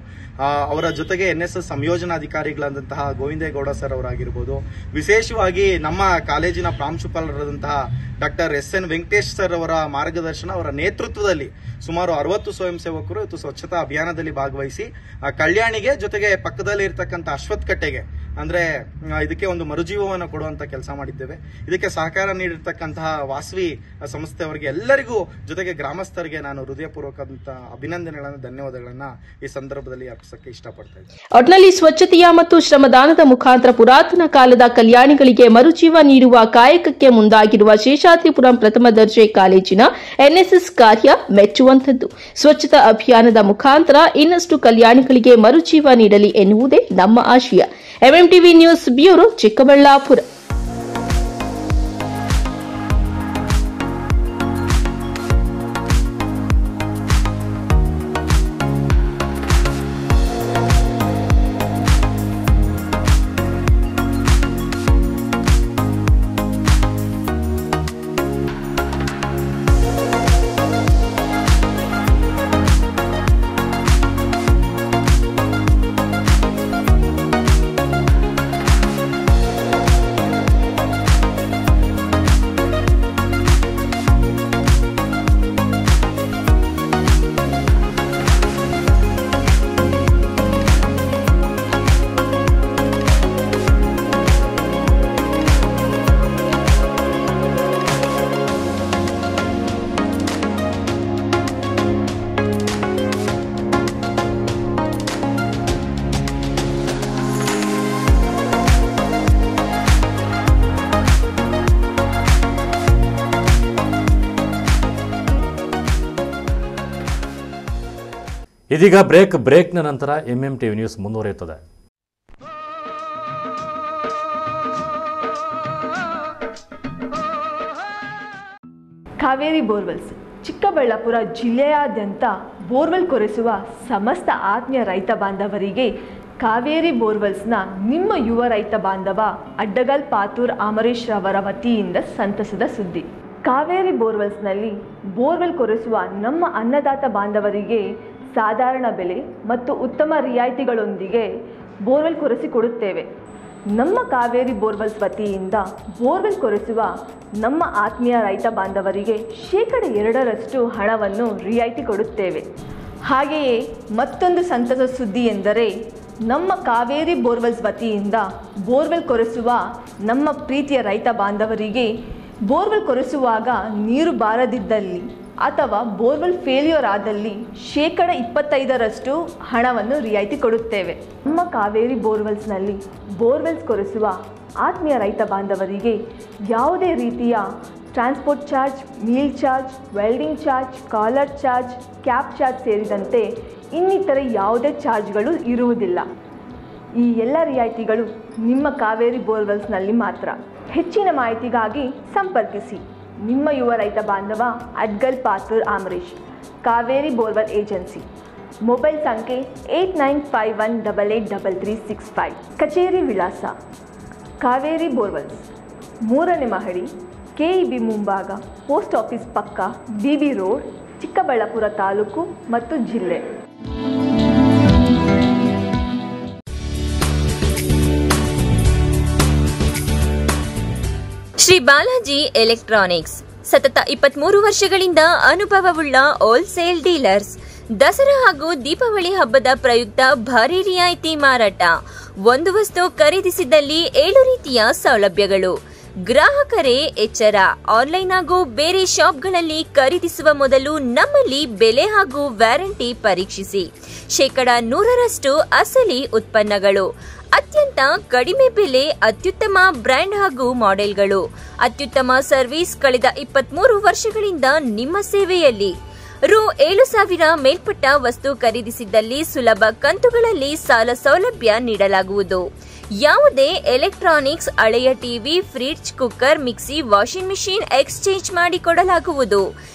ಅವರ ಜೊತೆಗೆ ಎನ್ಎಸ್ಎಸ್ ಸಂಯೋಜನಾಧಿಕಾರಿಗಳಾದಂತಹ ಗೋವಿಂದೇಗೌಡ ಸರ್ ಅವರಾಗಿರ್ಬೋದು, ವಿಶೇಷವಾಗಿ ನಮ್ಮ ಕಾಲೇಜಿನ ಪ್ರಾಂಶುಪಾಲರಾದಂತಹ ಡಾಕ್ಟರ್ ಎಸ್.ಎನ್. ವೆಂಕಟೇಶ್ ಸರ್ ಅವರ ಮಾರ್ಗದರ್ಶನ, ಅವರ ನೇತೃತ್ವದಲ್ಲಿ ಸುಮಾರು 60 ಸ್ವಯಂ ಸೇವಕರು ಇವತ್ತು ಸ್ವಚ್ಛತಾ ಅಭಿಯಾನದಲ್ಲಿ ಭಾಗವಹಿಸಿ ಕಲ್ಯಾಣಿಗೆ ಜೊತೆಗೆ ಪಕ್ಕದಲ್ಲಿ ಇರತಕ್ಕಂಥ ಅಶ್ವತ್ಥ ಕಟ್ಟೆಗೆ ಅಂದ್ರೆ ಇದಕ್ಕೆ ಒಂದು ಮರುಜೀವವನ್ನು ಕೊಡುವಂತ ಕೆಲಸ ಮಾಡಿದ್ದೇವೆ. ಇದಕ್ಕೆ ಸಹಕಾರ ನೀಡಿರ್ತಕ್ಕಂತಹ ವಾಸವಿ ಸಂಸ್ಥೆಯವರಿಗೆ ಎಲ್ಲರಿಗೂ ಜೊತೆಗೆ ಗ್ರಾಮಸ್ಥರಿಗೆ ನಾನು ಹೃದಯಪೂರ್ವಕಂತ ಅಭಿನಂದನೆಗಳನ್ನು ಧನ್ಯವಾದಗಳನ್ನ ಈ ಸಂದರ್ಭದಲ್ಲಿ ಅರ್ಪಿಸಕ್ಕೆ ಇಷ್ಟಪಡ್ತಾ ಇದ್ದೇನೆ. ಒಟ್ನಲ್ಲಿ ಸ್ವಚ್ಛತೆಯ ಮತ್ತು ಶ್ರಮದಾನದ ಮುಖಾಂತರ ಪುರಾತನ ಕಾಲದ ಕಲ್ಯಾಣಿಗಳಿಗೆ ಮರುಜೀವ ನೀಡುವ ಕಾಯಕಕ್ಕೆ ಮುಂದಾಗಿರುವ ಶೇಷಾದ್ರಿಪುರಂ ಪ್ರಥಮ ದರ್ಜೆ ಕಾಲೇಜಿನ ಎನ್ಎಸ್ಎಸ್ ಕಾರ್ಯ ಮೆಚ್ಚುವಂತದ್ದು. ಸ್ವಚ್ಛತಾ ಅಭಿಯಾನದ ಮುಖಾಂತರ ಇನ್ನಷ್ಟು ಕಲ್ಯಾಣಿಗಳಿಗೆ ಮರುಜೀವ ನೀಡಲಿ ಎನ್ನುವುದೇ ನಮ್ಮ ಆಶಯ. MMTV news bureau, Chikkaballapura. ಇದೀಗ ಬ್ರೇಕ್ನ ನಂತರ MMTV ನ್ಯೂಸ್ ಮುಂದುವರಿಯುತ್ತದೆ. ಕಾವೇರಿ ಬೋರ್ವೆಲ್ಸ್ ಚಿಕ್ಕಬಳ್ಳಾಪುರ ಜಿಲ್ಲೆಯಾದ್ಯಂತ ಬೋರ್ವೆಲ್ ಕೊರೆಸುವ ಸಮಸ್ತ ಆತ್ಮೀಯ ರೈತ ಬಾಂಧವರಿಗೆ ಕಾವೇರಿ ಬೋರ್ವೆಲ್ಸ್ನ ನಿಮ್ಮ ಯುವ ರೈತ ಬಾಂಧವ ಅಡ್ಡಗಲ್ ಪಾತೂರ್ ಅಮರೀಶ್ ರವರ ವತಿಯಿಂದ ಸಂತಸದ ಸುದ್ದಿ. ಕಾವೇರಿ ಬೋರ್ವೆಲ್ಸ್ನಲ್ಲಿ ಬೋರ್ವೆಲ್ ಕೊರೆಸುವ ನಮ್ಮ ಅನ್ನದಾತ ಬಾಂಧವರಿಗೆ ಸಾಧಾರಣ ಬೆಲೆ ಮತ್ತು ಉತ್ತಮ ರಿಯಾಯಿತಿಗಳೊಂದಿಗೆ ಬೋರ್ವೆಲ್ ಕೊರೆಸಿಕೊಡುತ್ತೇವೆ. ನಮ್ಮ ಕಾವೇರಿ ಬೋರ್ವೆಲ್ಸ್ ವತಿಯಿಂದ ಬೋರ್ವೆಲ್ ಕೊರೆಸುವ ನಮ್ಮ ಆತ್ಮೀಯ ರೈತ ಬಾಂಧವರಿಗೆ 2% ಹಣವನ್ನು ರಿಯಾಯಿತಿ ಕೊಡುತ್ತೇವೆ. ಹಾಗೆಯೇ ಮತ್ತೊಂದು ಸಂತಸ ಸುದ್ದಿ ಎಂದರೆ ನಮ್ಮ ಕಾವೇರಿ ಬೋರ್ವೆಲ್ಸ್ ವತಿಯಿಂದ ಬೋರ್ವೆಲ್ ಕೊರೆಸುವ ನಮ್ಮ ಪ್ರೀತಿಯ ರೈತ ಬಾಂಧವರಿಗೆ ಬೋರ್ವೆಲ್ ಕೊರೆಸುವಾಗ ನೀರು ಬಾರದಿದ್ದಲ್ಲಿ ಅಥವಾ ಬೋರ್ವೆಲ್ ಫೇಲ್ಯೂರ್ ಆದಲ್ಲಿ 25% ಹಣವನ್ನು ರಿಯಾಯಿತಿ ಕೊಡುತ್ತೇವೆ. ನಮ್ಮ ಕಾವೇರಿ ಬೋರ್ವೆಲ್ಸ್ನಲ್ಲಿ ಬೋರ್ವೆಲ್ಸ್ ಕೊರೆಸುವ ಆತ್ಮೀಯ ರೈತ ಬಾಂಧವರಿಗೆ ಯಾವುದೇ ರೀತಿಯ transport charge, meal charge, welding charge, collar charge, cab charge ಸೇರಿದಂತೆ ಇನ್ನಿತರೆ ಯಾವುದೇ ಚಾರ್ಜ್ಗಳು ಇರುವುದಿಲ್ಲ. ಈ ಎಲ್ಲ ರಿಯಾಯಿತಿಗಳು ನಿಮ್ಮ ಕಾವೇರಿ ಬೋರ್ವೆಲ್ಸ್ನಲ್ಲಿ ಮಾತ್ರ. ಹೆಚ್ಚಿನ ಮಾಹಿತಿಗಾಗಿ ಸಂಪರ್ಕಿಸಿ ನಿಮ್ಮ ಯುವ ರೈತ ಬಾಂಧವ Adgal Pathur Amarish, Kaveri borewell agency. Mobile ಸಂಖ್ಯೆ 8951883365. ಕಚೇರಿ ವಿಳಾಸ ಕಾವೇರಿ ಬೋರ್ವೆಲ್ಸ್, 3ನೇ ಮಹಡಿ, KEB ಮುಂಭಾಗ, ಪೋಸ್ಟ್ ಆಫೀಸ್ ಪಕ್ಕ, BB ರೋಡ್, ಚಿಕ್ಕಬಳ್ಳಾಪುರ ತಾಲೂಕು ಮತ್ತು ಜಿಲ್ಲೆ. ಶ್ರೀ ಬಾಲಾಜಿ ಎಲೆಕ್ಟ್ರಾನಿಕ್ಸ್ ಸತತ 23 ವರ್ಷಗಳಿಂದ ಅನುಭವವುಳ್ಳ ಹೋಲ್ಸೇಲ್ ಡೀಲರ್ಸ್. ದಸರಾ ಹಾಗೂ ದೀಪಾವಳಿ ಹಬ್ಬದ ಪ್ರಯುಕ್ತ ಭಾರಿ ರಿಯಾಯಿತಿ ಮಾರಾಟ. ಒಂದು ವಸ್ತು ಖರೀದಿಸಿದಲ್ಲಿ 7 ರೀತಿಯ ಸೌಲಭ್ಯಗಳು. ಗ್ರಾಹಕರೇ ಎಚ್ಚರ, ಆನ್ಲೈನ್ ಹಾಗೂ ಬೇರೆ ಶಾಪ್ಗಳಲ್ಲಿ ಖರೀದಿಸುವ ಮೊದಲು ನಮ್ಮಲ್ಲಿ ಬೆಲೆ ಹಾಗೂ ವ್ಯಾರಂಟಿ ಪರೀಕ್ಷಿಸಿ. 100% ಅಸಲಿ ಉತ್ಪನ್ನಗಳು, ಅತ್ಯಂತ ಕಡಿಮೆ ಬೆಲೆ, ಅತ್ಯುತ್ತಮ ಬ್ರ್ಯಾಂಡ್ ಹಾಗೂ ಮಾಡೆಲ್ಗಳು, ಅತ್ಯುತ್ತಮ ಸರ್ವಿಸ್. ಕಳೆದ 23 ವರ್ಷಗಳಿಂದ ನಿಮ್ಮ ಸೇವೆಯಲ್ಲಿ. ರು 7,000 ಮೇಲ್ಪಟ್ಟ ವಸ್ತು ಖರೀದಿಸಿದ್ದಲ್ಲಿ ಸುಲಭ ಕಂತುಗಳಲ್ಲಿ ಸಾಲ ಸೌಲಭ್ಯ ನೀಡಲಾಗುವುದು. ಯಾವುದೇ ಎಲೆಕ್ಟ್ರಾನಿಕ್ಸ್, ಹಳೆಯ TV, fridge, cooker, mixie, washing machine exchange ಮಾಡಿಕೊಡಲಾಗುವುದು.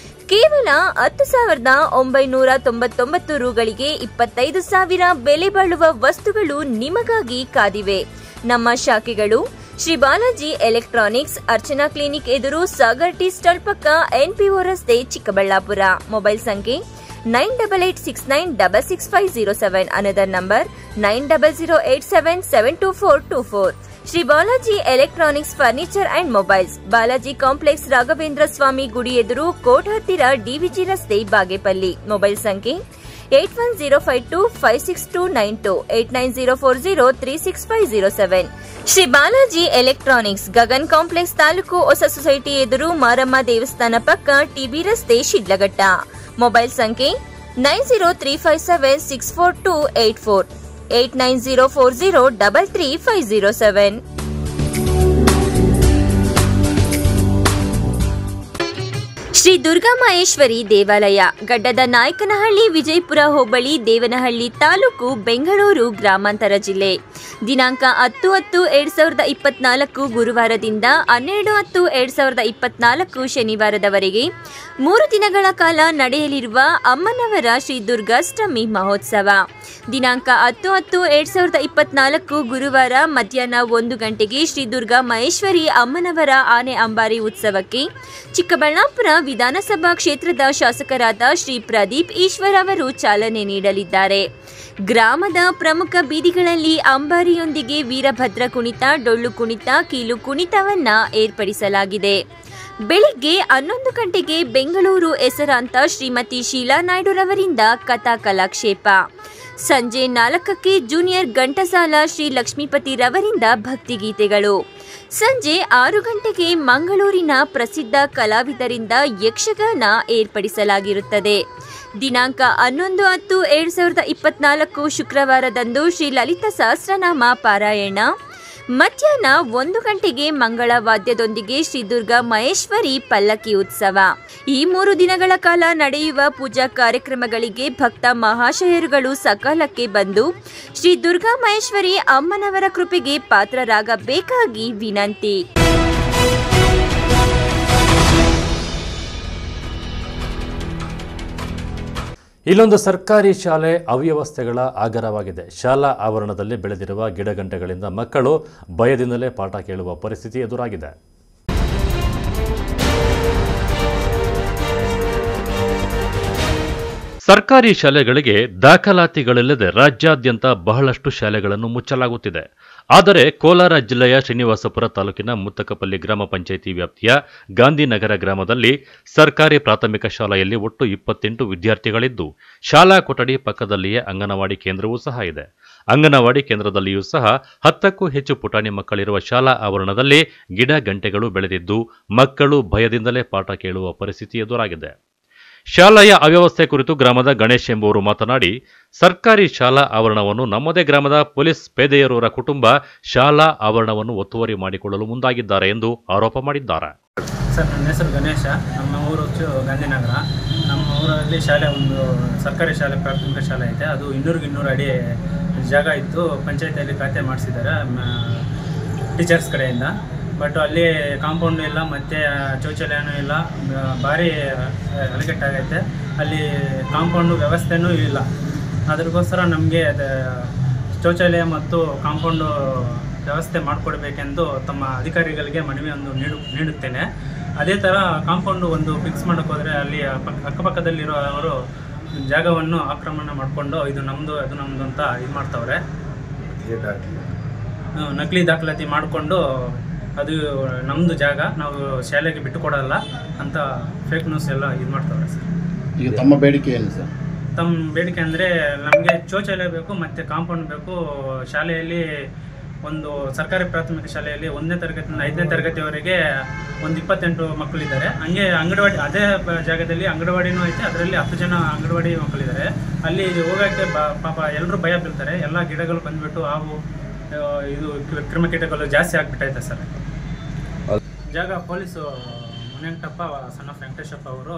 ಕೇವಲ 10,999 ರುಗಳಿಗೆ 25,000 ಬೆಲೆ ಬಾಳುವ ವಸ್ತುಗಳು ನಿಮಗಾಗಿ ಕಾದಿವೆ. ನಮ್ಮ ಶಾಖೆಗಳು ಶ್ರೀ ಬಾಲಾಜಿ ಎಲೆಕ್ಟ್ರಾನಿಕ್ಸ್, ಅರ್ಚನಾ ಕ್ಲಿನಿಕ್ ಎದುರು, ಸಾಗರ್ ಟೀ ಸ್ಟಾಲ್ ಪಕ್ಕ, NPO ರಸ್ತೆ, ಚಿಕ್ಕಬಳ್ಳಾಪುರ. ಮೊಬೈಲ್ ಸಂಖ್ಯೆ 9869666507. Another number 9008772424. Shri Balaji electronics furniture and mobiles, Balaji complex, Raghavendra Swamy ಗುಡಿ ಎದುರು, ಕೋಟ್ ಹತ್ತಿರ, DVG ರಸ್ತೆ, ಬಾಗೇಪಲ್ಲಿ. ಮೊಬೈಲ್ ಸಂಖ್ಯೆ 8105256292, 8904036507. ಶ್ರೀ ಬಾಲಾಜಿ ಎಲೆಕ್ಟ್ರಾನಿಕ್ಸ್, ಗಗನ್ ಕಾಂಪ್ಲೆಕ್ಸ್, ತಾಲೂಕು ಹೊಸ ಸೊಸೈಟಿ ಎದುರು, ಮಾರಮ್ಮ ದೇವಸ್ಥಾನ ಪಕ್ಕ, TB ರಸ್ತೆ, ಶಿಡ್ಲಘಟ್ಟ. ಮೊಬೈಲ್ ಸಂಖ್ಯೆ 9035764284, 8904033507. ಶ್ರೀ ದುರ್ಗಾ ಮಹೇಶ್ವರಿ ದೇವಾಲಯ, ಗಡ್ಡದ ನಾಯಕನಹಳ್ಳಿ, ವಿಜಯಪುರ ಹೋಬಳಿ, ದೇವನಹಳ್ಳಿ ತಾಲೂಕು, ಬೆಂಗಳೂರು ಗ್ರಾಮಾಂತರ ಜಿಲ್ಲೆ. ದಿನಾಂಕ 10/10/2024 ಗುರುವಾರದಿಂದ 12/10/2024 ಶನಿವಾರದವರೆಗೆ 3 ದಿನಗಳ ಕಾಲ ನಡೆಯಲಿರುವ ಅಮ್ಮನವರ ಶ್ರೀ ದುರ್ಗಾಷ್ಟಮಿ ಮಹೋತ್ಸವ. ದಿನಾಂಕ 10/10/2024 ಗುರುವಾರ ಮಧ್ಯಾಹ್ನ 1 ಗಂಟೆಗೆ ಶ್ರೀ ದುರ್ಗಾ ಮಹೇಶ್ವರಿ ಅಮ್ಮನವರ ಆನೆ ಅಂಬಾರಿ ಉತ್ಸವಕ್ಕೆ ಚಿಕ್ಕಬಳ್ಳಾಪುರ ವಿಧಾನಸಭಾ ಕ್ಷೇತ್ರದ ಶಾಸಕರಾದ ಶ್ರೀ ಪ್ರದೀಪ್ ಈಶ್ವರ್ ಅವರು ಚಾಲನೆ ನೀಡಲಿದ್ದಾರೆ. ಗ್ರಾಮದ ಪ್ರಮುಖ ಬೀದಿಗಳಲ್ಲಿ ಅಂಬಾರಿಯೊಂದಿಗೆ ವೀರಭದ್ರ ಕುಣಿತ, ಡೊಳ್ಳು ಕುಣಿತ, ಕೀಲು ಕುಣಿತವನ್ನ ಏರ್ಪಡಿಸಲಾಗಿದೆ. ಬೆಳಿಗ್ಗೆ 11 ಗಂಟೆಗೆ ಬೆಂಗಳೂರು ಹೆಸರಾಂತ ಶ್ರೀಮತಿ ಶೀಲಾ ನಾಯ್ಡುರವರಿಂದ ಕಥಾ ಕಲಾಕ್ಷೇಪ. ಸಂಜೆ 4ಕ್ಕೆ ಜೂನಿಯರ್ ಘಂಟಸಾಲ ಶ್ರೀ ಲಕ್ಷ್ಮೀಪತಿ ರವರಿಂದ ಭಕ್ತಿಗೀತೆಗಳು. ಸಂಜೆ 6 ಗಂಟೆಗೆ ಮಂಗಳೂರಿನ ಪ್ರಸಿದ್ಧ ಕಲಾವಿದರಿಂದ ಯಕ್ಷಗಾನ ಏರ್ಪಡಿಸಲಾಗಿರುತ್ತದೆ. ದಿನಾಂಕ 11/10/2024 ಶುಕ್ರವಾರದಂದು ಶ್ರೀ ಲಲಿತ ಸಹಸ್ರನಾಮ ಪಾರಾಯಣ. ಮಧ್ಯಾಹ್ನ 1 ಗಂಟೆಗೆ ಮಂಗಳ ವಾದ್ಯದೊಂದಿಗೆ ಶ್ರೀ ದುರ್ಗಾ ಮಹೇಶ್ವರಿ ಪಲ್ಲಕ್ಕಿ ಉತ್ಸವ. ಈ 3 ದಿನಗಳ ಕಾಲ ನಡೆಯುವ ಪೂಜಾ ಕಾರ್ಯಕ್ರಮಗಳಿಗೆ ಭಕ್ತ ಮಹಾಶಯರುಗಳು ಸಕಾಲಕ್ಕೆ ಬಂದು ಶ್ರೀ ದುರ್ಗಾ ಮಹೇಶ್ವರಿ ಅಮ್ಮನವರ ಕೃಪೆಗೆ ಪಾತ್ರರಾಗಬೇಕಾಗಿ ವಿನಂತಿ. ಇಲ್ಲೊಂದು ಸರ್ಕಾರಿ ಶಾಲೆ ಅವ್ಯವಸ್ಥೆಗಳ ಆಗರವಾಗಿದೆ. ಶಾಲಾ ಆವರಣದಲ್ಲಿ ಬೆಳೆದಿರುವ ಗಿಡಗಂಟೆಗಳಿಂದ ಮಕ್ಕಳು ಭಯದಿಂದಲೇ ಪಾಠ ಕೇಳುವ ಪರಿಸ್ಥಿತಿ ಎದುರಾಗಿದೆ. ಸರ್ಕಾರಿ ಶಾಲೆಗಳಿಗೆ ದಾಖಲಾತಿಗಳಿಲ್ಲದೆ ರಾಜ್ಯಾದ್ಯಂತ ಬಹಳಷ್ಟು ಶಾಲೆಗಳನ್ನು ಮುಚ್ಚಲಾಗುತ್ತಿದೆ. ಆದರೆ ಕೋಲಾರ ಜಿಲ್ಲೆಯ ಶ್ರೀನಿವಾಸಪುರ ತಾಲೂಕಿನ ಮುತ್ತಕಪಲ್ಲಿ ಗ್ರಾಮ ಪಂಚಾಯಿತಿ ವ್ಯಾಪ್ತಿಯ ಗಾಂಧಿನಗರ ಗ್ರಾಮದಲ್ಲಿ ಸರ್ಕಾರಿ ಪ್ರಾಥಮಿಕ ಶಾಲೆಯಲ್ಲಿ ಒಟ್ಟು 28 ವಿದ್ಯಾರ್ಥಿಗಳಿದ್ದು, ಶಾಲಾ ಕೊಠಡಿ ಪಕ್ಕದಲ್ಲಿಯೇ ಅಂಗನವಾಡಿ ಕೇಂದ್ರವೂ ಸಹ ಇದೆ. ಅಂಗನವಾಡಿ ಕೇಂದ್ರದಲ್ಲಿಯೂ ಸಹ 10ಕ್ಕೂ ಹೆಚ್ಚು ಪುಟಾಣಿ ಮಕ್ಕಳಿರುವ ಶಾಲಾ ಆವರಣದಲ್ಲಿ ಗಿಡ ಗಂಟೆಗಳು ಬೆಳೆದಿದ್ದು, ಮಕ್ಕಳು ಭಯದಿಂದಲೇ ಪಾಠ ಕೇಳುವ ಪರಿಸ್ಥಿತಿ ಎದುರಾಗಿದೆ. ಶಾಲೆಯ ಅವ್ಯವಸ್ಥೆ ಕುರಿತು ಗ್ರಾಮದ ಗಣೇಶ್ ಎಂಬುವರು ಮಾತನಾಡಿ, ಸರ್ಕಾರಿ ಶಾಲಾ ಆವರಣವನ್ನು ನಮ್ಮದೇ ಗ್ರಾಮದ ಪೊಲೀಸ್ ಪೇದೆಯರವರ ಕುಟುಂಬ ಶಾಲಾ ಆವರಣವನ್ನು ಒತ್ತುವರಿ ಮಾಡಿಕೊಳ್ಳಲು ಮುಂದಾಗಿದ್ದಾರೆ ಎಂದು ಆರೋಪ ಮಾಡಿದ್ದಾರೆ. ಸರ್, ನನ್ನ ಹೆಸರು ಗಣೇಶ. ನಮ್ಮ ಊರು ಗಾಂಧಿನಗರ. ನಮ್ಮ ಊರಲ್ಲಿ ಶಾಲೆ ಒಂದು ಸರ್ಕಾರಿ ಶಾಲೆ ಪ್ರಾಥಮಿಕ ಶಾಲೆ ಐತೆ. ಅದು 200 ಅಡಿ ಜಾಗ ಇತ್ತು. ಪಂಚಾಯತಿಯಲ್ಲಿ ಖಾತೆ ಮಾಡಿಸಿದ್ದಾರೆ ಟೀಚರ್ಸ್ ಕಡೆಯಿಂದ. ಬಟ್ ಅಲ್ಲಿ ಕಾಂಪೌಂಡು ಇಲ್ಲ, ಮತ್ತು ಶೌಚಾಲಯನೂ ಇಲ್ಲ. ಭಾರಿ ಅಲಗೆಟ್ಟಾಗೈತೆ. ಅಲ್ಲಿ ಕಾಂಪೌಂಡು ವ್ಯವಸ್ಥೆನೂ ಇಲ್ಲ. ಅದಕ್ಕೋಸ್ಕರ ನಮಗೆ ಶೌಚಾಲಯ ಮತ್ತು ಕಾಂಪೌಂಡು ವ್ಯವಸ್ಥೆ ಮಾಡಿಕೊಡ್ಬೇಕೆಂದು ತಮ್ಮ ಅಧಿಕಾರಿಗಳಿಗೆ ಮನವಿಯನ್ನು ನೀಡುತ್ತೇನೆ. ಅದೇ ಥರ ಕಾಂಪೌಂಡು ಒಂದು ಫಿಕ್ಸ್ ಮಾಡೋಕ್ಕೆ ಹೋದರೆ ಅಲ್ಲಿ ಅಕ್ಕಪಕ್ಕದಲ್ಲಿರೋ ಅವರು ಜಾಗವನ್ನು ಆಕ್ರಮಣ ಮಾಡಿಕೊಂಡು ಇದು ನಮ್ಮದು ಅದು ನಮ್ಮದು ಅಂತ ಇದು ಮಾಡ್ತವ್ರೆ. ನಕಲಿ ದಾಖಲಾತಿ ಮಾಡಿಕೊಂಡು ಅದು ನಮ್ಮದು ಜಾಗ, ನಾವು ಶಾಲೆಗೆ ಬಿಟ್ಟು ಕೊಡಲ್ಲ ಅಂತ ಫೇಕ್ ನ್ಯೂಸ್ ಎಲ್ಲ ಇದು ಮಾಡ್ತಾವ್ರೆ ಸರ್. ಈಗ ತಮ್ಮ ಬೇಡಿಕೆ ಏನು ಸರ್? ತಮ್ಮ ಬೇಡಿಕೆ ಅಂದರೆ ನಮಗೆ ಶೌಚಾಲಯ ಬೇಕು ಮತ್ತು ಕಾಂಪೌಂಡ್ ಬೇಕು. ಶಾಲೆಯಲ್ಲಿ ಒಂದು ಸರ್ಕಾರಿ ಪ್ರಾಥಮಿಕ ಶಾಲೆಯಲ್ಲಿ 1ನೇ ತರಗತಿಯಿಂದ 5ನೇ ತರಗತಿಯವರೆಗೆ ಒಂದು 28 ಮಕ್ಕಳಿದ್ದಾರೆ. ಹಂಗೆ ಅಂಗನವಾಡಿ ಅದೇ ಜಾಗದಲ್ಲಿ ಅಂಗನವಾಡಿನೂ ಐತೆ. ಅದರಲ್ಲಿ 10 ಜನ ಅಂಗನವಾಡಿ ಮಕ್ಕಳಿದ್ದಾರೆ. ಅಲ್ಲಿ ಹೋಗೋಕ್ಕೆ ಪಾಪ ಎಲ್ಲರೂ ಭಯ ಬೀಳ್ತಾರೆ. ಎಲ್ಲ ಗಿಡಗಳು ಬಂದುಬಿಟ್ಟು ಹಾವು ಇದು ಕ್ರಿಮಿಕೀಟಗಳು ಜಾಸ್ತಿ ಆಗಿಬಿಟ್ಟೈತೆ ಸರ್. ಜಾಗ ಪೊಲೀಸು ಮುನಿಯಂಟಪ್ಪ ಸಣ್ಣ ವೆಂಕಟೇಶಪ್ಪ ಅವರು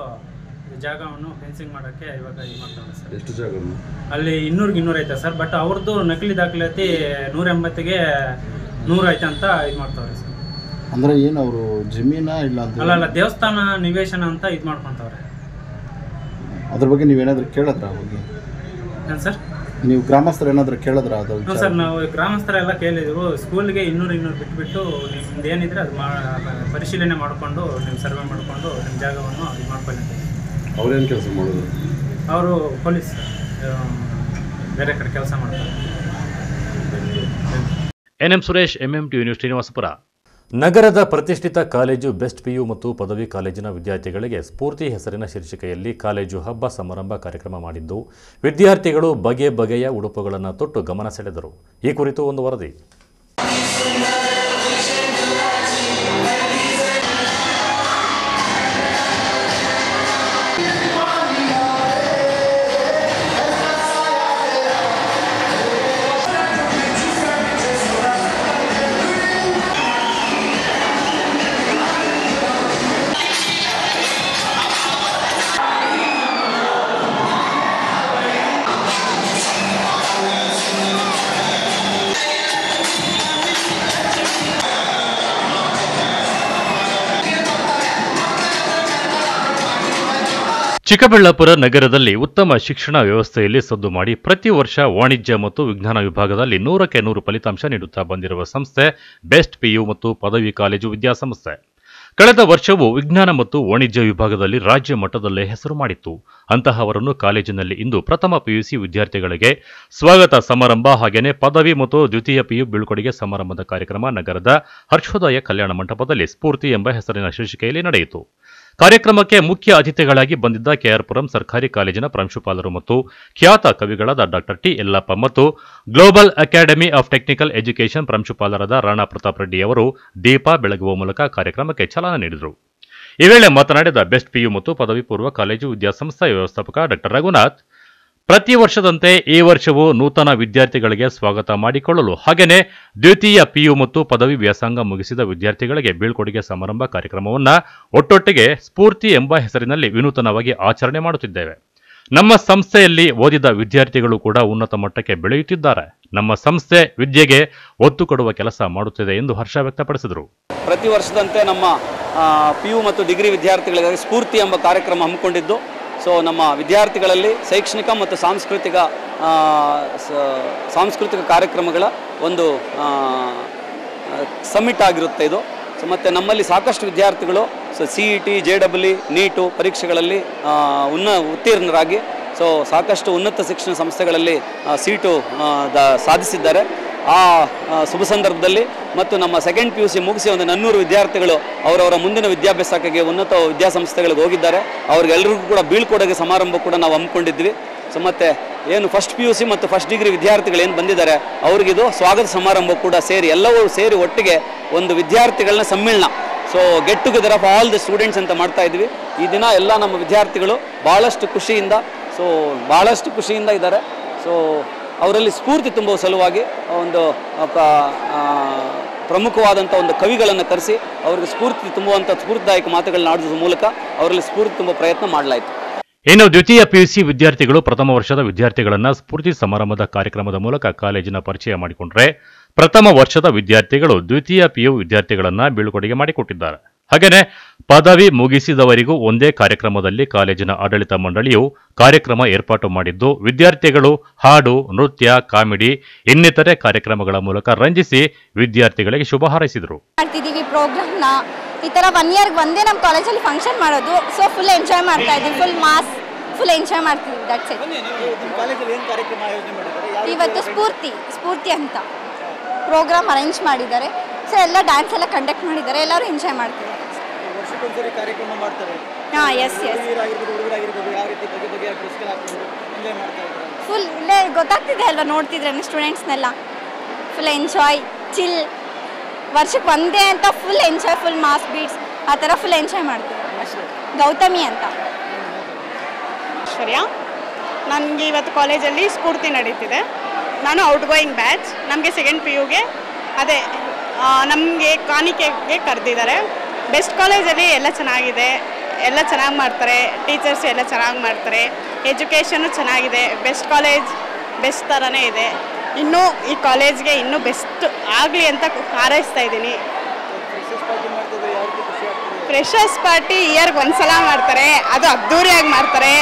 ಜಾಗವನ್ನು ಫೆನ್ಸಿಂಗ್ ಮಾಡೋಕ್ಕೆ ಇವಾಗ ಇದು ಮಾಡ್ತಾರೆ ಸರ್. ಎಷ್ಟು ಜಾಗ ಅಲ್ಲಿ 200 ಐತೆ ಸರ್. ಬಟ್ ಅವ್ರದ್ದು ನಕಲಿ ದಾಖಲಾತಿ 180ಗೆ 100 ಐತೆ ಅಂತ ಇದು ಮಾಡ್ತಾವ್ರೆ ಸರ್. ಅಂದರೆ ಏನು ಅವರು ಜಮೀನಾ ಇಲ್ಲ ಅಂತ? ಅಲ್ಲ ದೇವಸ್ಥಾನ ನಿವೇಶನ ಅಂತ ಇದು ಮಾಡ್ಕೊತವ್ರೆ. ಅದ್ರ ಬಗ್ಗೆ ನೀವೇನಾದರೂ ಕೇಳಿದ್ರಾ ಹೋಗಿ? ಏನು ಸರ್? ನೀವು ಗ್ರಾಮಸ್ಥರು ಏನಾದರೂ ಕೇಳಿದ್ರಾ? ಅದು ಸರ್, ನಾವು ಗ್ರಾಮಸ್ಥರೆಲ್ಲ ಕೇಳಿದೆವು. ಸ್ಕೂಲ್ಗೆ 200 ಬಿಟ್ಬಿಟ್ಟು ನಿಮ್ದು ಏನಿದ್ರೆ ಅದು ಪರಿಶೀಲನೆ ಮಾಡಿಕೊಂಡು ನೀವು ಸರ್ವೆ ಮಾಡಿಕೊಂಡು ನಿಮ್ಮ ಜಾಗವನ್ನು ಇದು ಮಾಡ್ಕೊಂಡಿದ್ದೀವಿ. ಅವ್ರೇನು ಕೆಲಸ ಮಾಡೋದು? ಅವರು ಪೊಲೀಸ್ ಬೇರೆ ಕಡೆ ಕೆಲಸ ಮಾಡ್ತಾರೆ. NM Suresh, MMTV news, Srinivaspur. ನಗರದ ಪ್ರತಿಷ್ಠಿತ ಕಾಲೇಜು ಬೆಸ್ಟ್ PU ಮತ್ತು ಪದವಿ ಕಾಲೇಜಿನ ವಿದ್ಯಾರ್ಥಿಗಳಿಗೆ ಸ್ಫೂರ್ತಿ ಹೆಸರಿನ ಶೀರ್ಷಿಕೆಯಲ್ಲಿ ಕಾಲೇಜು ಹಬ್ಬ ಸಮಾರಂಭ ಕಾರ್ಯಕ್ರಮ ಮಾಡಿದ್ದು, ವಿದ್ಯಾರ್ಥಿಗಳು ಬಗೆ ಬಗೆಯ ಉಡುಪುಗಳನ್ನು ತೊಟ್ಟು ಗಮನ ಸೆಳೆದರು. ಈ ಕುರಿತು ಒಂದು ವರದಿ. ಚಿಕ್ಕಬಳ್ಳಾಪುರ ನಗರದಲ್ಲಿ ಉತ್ತಮ ಶಿಕ್ಷಣ ವ್ಯವಸ್ಥೆಯಲ್ಲಿ ಸದ್ದು ಮಾಡಿ ಪ್ರತಿ ವರ್ಷ ವಾಣಿಜ್ಯ ಮತ್ತು ವಿಜ್ಞಾನ ವಿಭಾಗದಲ್ಲಿ 100ಕ್ಕೆ 100 ಫಲಿತಾಂಶ ನೀಡುತ್ತಾ ಬಂದಿರುವ ಸಂಸ್ಥೆ ಬೆಸ್ಟ್ PU ಮತ್ತು ಪದವಿ ಕಾಲೇಜು ವಿದ್ಯಾಸಂಸ್ಥೆ. ಕಳೆದ ವರ್ಷವೂ ವಿಜ್ಞಾನ ಮತ್ತು ವಾಣಿಜ್ಯ ವಿಭಾಗದಲ್ಲಿ ರಾಜ್ಯ ಮಟ್ಟದಲ್ಲೇ ಹೆಸರು ಮಾಡಿತ್ತು. ಅಂತಹವರನ್ನು ಕಾಲೇಜಿನಲ್ಲಿ ಇಂದು ಪ್ರಥಮ PUC ವಿದ್ಯಾರ್ಥಿಗಳಿಗೆ ಸ್ವಾಗತ ಸಮಾರಂಭ ಹಾಗೆಯೇ ಪದವಿ ಮತ್ತು ದ್ವಿತೀಯ PU ಬೀಳ್ಕೊಡುಗೆ ಸಮಾರಂಭದ ಕಾರ್ಯಕ್ರಮ ನಗರದ ಹರ್ಷೋದಯ ಕಲ್ಯಾಣ ಮಂಟಪದಲ್ಲಿ ಸ್ಫೂರ್ತಿ ಎಂಬ ಹೆಸರಿನ ಶೀರ್ಷಿಕೆಯಲ್ಲಿ ನಡೆಯಿತು. ಕಾರ್ಯಕ್ರಮಕ್ಕೆ ಮುಖ್ಯ ಅತಿಥಿಗಳಾಗಿ ಬಂದಿದ್ದ KR ಪುರಂ ಸರ್ಕಾರಿ ಕಾಲೇಜಿನ ಪ್ರಾಂಶುಪಾಲರು ಮತ್ತು ಖ್ಯಾತ ಕವಿಗಳಾದ ಡಾಕ್ಟರ್ ಟಿ ಯಲ್ಲಪ್ಪ ಮತ್ತು global academy of technical education ಪ್ರಾಂಶುಪಾಲರಾದ ರಾಣಾ ಪ್ರತಾಪ್ ರೆಡ್ಡಿ ಅವರು ದೀಪ ಬೆಳಗುವ ಮೂಲಕ ಕಾರ್ಯಕ್ರಮಕ್ಕೆ ಚಾಲನೆ ನೀಡಿದರು. ಈ ವೇಳೆ ಮಾತನಾಡಿದ ಬೆಸ್ಟ್ PU ಮತ್ತು ಪದವಿ ಪೂರ್ವ ಕಾಲೇಜು ವಿದ್ಯಾಸಂಸ್ಥೆಯ ವ್ಯವಸ್ಥಾಪಕ ಡಾಕ್ಟರ್ ರಘುನಾಥ್, ಪ್ರತಿ ವರ್ಷದಂತೆ ಈ ವರ್ಷವೂ ನೂತನ ವಿದ್ಯಾರ್ಥಿಗಳಿಗೆ ಸ್ವಾಗತ ಮಾಡಿಕೊಳ್ಳಲು ಹಾಗೆಯೇ ದ್ವಿತೀಯ ಪಿಯು ಮತ್ತು ಪದವಿ ವ್ಯಾಸಂಗ ಮುಗಿಸಿದ ವಿದ್ಯಾರ್ಥಿಗಳಿಗೆ ಬೀಳ್ಕೊಡುಗೆ ಸಮಾರಂಭ ಕಾರ್ಯಕ್ರಮವನ್ನು ಒಟ್ಟೊಟ್ಟಿಗೆ ಸ್ಫೂರ್ತಿ ಎಂಬ ಹೆಸರಿನಲ್ಲಿ ವಿನೂತನವಾಗಿ ಆಚರಣೆ ಮಾಡುತ್ತಿದ್ದೇವೆ. ನಮ್ಮ ಸಂಸ್ಥೆಯಲ್ಲಿ ಓದಿದ ವಿದ್ಯಾರ್ಥಿಗಳು ಕೂಡ ಉನ್ನತ ಮಟ್ಟಕ್ಕೆ ಬೆಳೆಯುತ್ತಿದ್ದಾರೆ. ನಮ್ಮ ಸಂಸ್ಥೆ ವಿದ್ಯೆಗೆ ಒತ್ತು ಕೊಡುವ ಕೆಲಸ ಮಾಡುತ್ತಿದೆ ಎಂದು ಹರ್ಷ ವ್ಯಕ್ತಪಡಿಸಿದರು. ಪ್ರತಿ ವರ್ಷದಂತೆ ನಮ್ಮ ಪಿಯು ಮತ್ತು ಡಿಗ್ರಿ ವಿದ್ಯಾರ್ಥಿಗಳಿಗಾಗಿ ಸ್ಫೂರ್ತಿ ಎಂಬ ಕಾರ್ಯಕ್ರಮ ಹಮ್ಮಿಕೊಂಡಿದ್ದು, ಸೊ ನಮ್ಮ ವಿದ್ಯಾರ್ಥಿಗಳಲ್ಲಿ ಶೈಕ್ಷಣಿಕ ಮತ್ತು ಸಾಂಸ್ಕೃತಿಕ ಕಾರ್ಯಕ್ರಮಗಳ ಒಂದು ಸಮ್ಮಿಟ್ ಆಗಿರುತ್ತೆ ಇದು. ಸೊ ಮತ್ತು ನಮ್ಮಲ್ಲಿ ಸಾಕಷ್ಟು ವಿದ್ಯಾರ್ಥಿಗಳು CET, JEE, ನೀಟು ಪರೀಕ್ಷೆಗಳಲ್ಲಿ ಉತ್ತೀರ್ಣರಾಗಿ ಸೊ ಸಾಕಷ್ಟು ಉನ್ನತ ಶಿಕ್ಷಣ ಸಂಸ್ಥೆಗಳಲ್ಲಿ ಸೀಟು ಸಾಧಿಸಿದ್ದಾರೆ. ಆ ಶುಭ ಸಂದರ್ಭದಲ್ಲಿ ಮತ್ತು ನಮ್ಮ ಸೆಕೆಂಡ್ PUC ಮುಗಿಸಿ ಒಂದು 400 ವಿದ್ಯಾರ್ಥಿಗಳು ಅವರವರ ಮುಂದಿನ ವಿದ್ಯಾಭ್ಯಾಸಕ್ಕೆ ಉನ್ನತ ವಿದ್ಯಾಸಂಸ್ಥೆಗಳಿಗೆ ಹೋಗಿದ್ದಾರೆ. ಅವ್ರಿಗೆಲ್ಲರಿಗೂ ಕೂಡ ಬೀಳ್ಕೊಡುಗೆ ಸಮಾರಂಭ ಕೂಡ ನಾವು ಹಮ್ಮಿಕೊಂಡಿದ್ವಿ. ಸೊ ಮತ್ತು ಏನು ಫಸ್ಟ್ PUC ಮತ್ತು ಫಸ್ಟ್ ಡಿಗ್ರಿ ವಿದ್ಯಾರ್ಥಿಗಳು ಏನು ಬಂದಿದ್ದಾರೆ ಅವ್ರಿಗಿದು ಸ್ವಾಗತ ಸಮಾರಂಭ ಕೂಡ ಸೇರಿ ಎಲ್ಲವೂ ಸೇರಿ ಒಟ್ಟಿಗೆ ಒಂದು ವಿದ್ಯಾರ್ಥಿಗಳನ್ನ ಸಮ್ಮೇಳನ, so get together of all the students ಅಂತ ಮಾಡ್ತಾ ಇದ್ವಿ. ಈ ದಿನ ಎಲ್ಲ ನಮ್ಮ ವಿದ್ಯಾರ್ಥಿಗಳು ಭಾಳಷ್ಟು ಖುಷಿಯಿಂದ ಇದ್ದಾರೆ. ಸೊ ಅವರಲ್ಲಿ ಸ್ಫೂರ್ತಿ ತುಂಬುವ ಸಲುವಾಗಿ ಒಂದು ಪ್ರಮುಖವಾದಂಥ ಒಂದು ಕವಿಗಳನ್ನು ಕರೆಸಿ ಅವರಿಗೆ ಸ್ಫೂರ್ತಿ ತುಂಬುವಂಥ ಸ್ಫೂರ್ತಿದಾಯಕ ಮಾತುಗಳನ್ನ ಆಡೋದ್ರ ಮೂಲಕ ಅವರಲ್ಲಿ ಸ್ಫೂರ್ತಿ ತುಂಬುವ ಪ್ರಯತ್ನ ಮಾಡಲಾಯಿತು. ಇನ್ನು ದ್ವಿತೀಯ PUC ವಿದ್ಯಾರ್ಥಿಗಳು ಪ್ರಥಮ ವರ್ಷದ ವಿದ್ಯಾರ್ಥಿಗಳನ್ನು ಸ್ಫೂರ್ತಿ ಸಮಾರಂಭದ ಕಾರ್ಯಕ್ರಮದ ಮೂಲಕ ಕಾಲೇಜಿನ ಪರಿಚಯ ಮಾಡಿಕೊಂಡ್ರೆ, ಪ್ರಥಮ ವರ್ಷದ ವಿದ್ಯಾರ್ಥಿಗಳು ದ್ವಿತೀಯ PU ವಿದ್ಯಾರ್ಥಿಗಳನ್ನು ಬೀಳ್ಕೊಡುಗೆ ಮಾಡಿಕೊಟ್ಟಿದ್ದಾರೆ. ಹಾಗೆಯೇ ಪದವಿ ಮುಗಿಸಿದವರಿಗೂ ಒಂದೇ ಕಾರ್ಯಕ್ರಮದಲ್ಲಿ ಕಾಲೇಜಿನ ಆಡಳಿತ ಮಂಡಳಿಯು ಕಾರ್ಯಕ್ರಮ ಏರ್ಪಾಟು ಮಾಡಿದ್ದು, ವಿದ್ಯಾರ್ಥಿಗಳು ಹಾಡು, ನೃತ್ಯ, ಕಾಮಿಡಿ ಇನ್ನಿತರೆ ಕಾರ್ಯಕ್ರಮಗಳ ಮೂಲಕ ರಂಜಿಸಿ ವಿದ್ಯಾರ್ಥಿಗಳಿಗೆ ಶುಭ ಹಾರೈಸಿದರು. ಪ್ರೋಗ್ರಾಮ್ನ ಈ ಥರ 1 ಇಯರ್ಗೆ ಒಂದೇ ನಮ್ಮ ಕಾಲೇಜಲ್ಲಿ ಫಂಕ್ಷನ್ ಮಾಡೋದು, ಸೊ ಫುಲ್ ಎಂಜಾಯ್ ಮಾಡ್ತಾ ಇದ್ದೀವಿ, ಫುಲ್ ಎಂಜಾಯ್ ಮಾಡ್ತೀವಿ. That's it. ಇವತ್ತು ಸ್ಫೂರ್ತಿ ಅಂತ ಪ್ರೋಗ್ರಾಮ್ ಅರೇಂಜ್ ಮಾಡಿದ್ದಾರೆ. ಸೊ ಎಲ್ಲ ಡ್ಯಾನ್ಸ್ ಎಲ್ಲ ಕಂಡಕ್ಟ್ ಮಾಡಿದ್ದಾರೆ, ಎಲ್ಲರೂ ಎಂಜಾಯ್ ಮಾಡ್ತೀವಿ. ಹಾಂ, ಎಸ್ ಫುಲ್ ಇಲ್ಲೇ ಗೊತ್ತಾಗ್ತಿದೆ ಅಲ್ವಾ, ನೋಡ್ತಿದ್ರೆ ಸ್ಟೂಡೆಂಟ್ಸ್ನೆಲ್ಲ ಫುಲ್ ಎಂಜಾಯ್, ಚಿಲ್. ವರ್ಷಕ್ಕೆ ಒಂದೇ ಅಂತ full enjoy, full mass beats ಆ ಥರ ಫುಲ್ ಎಂಜಾಯ್ ಮಾಡ್ತೀವಿ. ಗೌತಮಿ ಅಂತ. ಐಶ್ವರ್ಯ. ನನಗೆ ಇವತ್ತು ಕಾಲೇಜಲ್ಲಿ ಸ್ಫೂರ್ತಿ ನಡೀತಿದೆ. ನಾನು ಔಟ್ ಗೋಯಿಂಗ್ ಬ್ಯಾಚ್. ನಮಗೆ ಸೆಕೆಂಡ್ PUಗೆ ಅದೇ ನಮಗೆ ಕಾಣಿಕೆಗೆ ಕರೆದಿದ್ದಾರೆ. ಬೆಸ್ಟ್ ಕಾಲೇಜಲ್ಲಿ ಎಲ್ಲ ಚೆನ್ನಾಗಿದೆ, ಎಲ್ಲ ಚೆನ್ನಾಗಿ ಮಾಡ್ತಾರೆ, ಟೀಚರ್ಸ್ ಎಲ್ಲ ಚೆನ್ನಾಗಿ ಮಾಡ್ತಾರೆ, ಎಜುಕೇಷನ್ನು ಚೆನ್ನಾಗಿದೆ. ಬೆಸ್ಟ್ ಕಾಲೇಜ್ ಬೆಸ್ಟ್ ಥರನೇ ಇದೆ. ಇನ್ನೂ ಈ ಕಾಲೇಜ್ಗೆ ಇನ್ನೂ ಬೆಸ್ಟ್ ಆಗಲಿ ಅಂತ ಹಾರೈಸ್ತಾ ಇದ್ದೀನಿ. ಫ್ರೆಷರ್ಸ್ ಪಾರ್ಟಿ ಇಯರ್ಗೆ ಒಂದ್ಸಲ ಮಾಡ್ತಾರೆ, ಅದು ಅದ್ದೂರಿಯಾಗಿ ಮಾಡ್ತಾರೆ.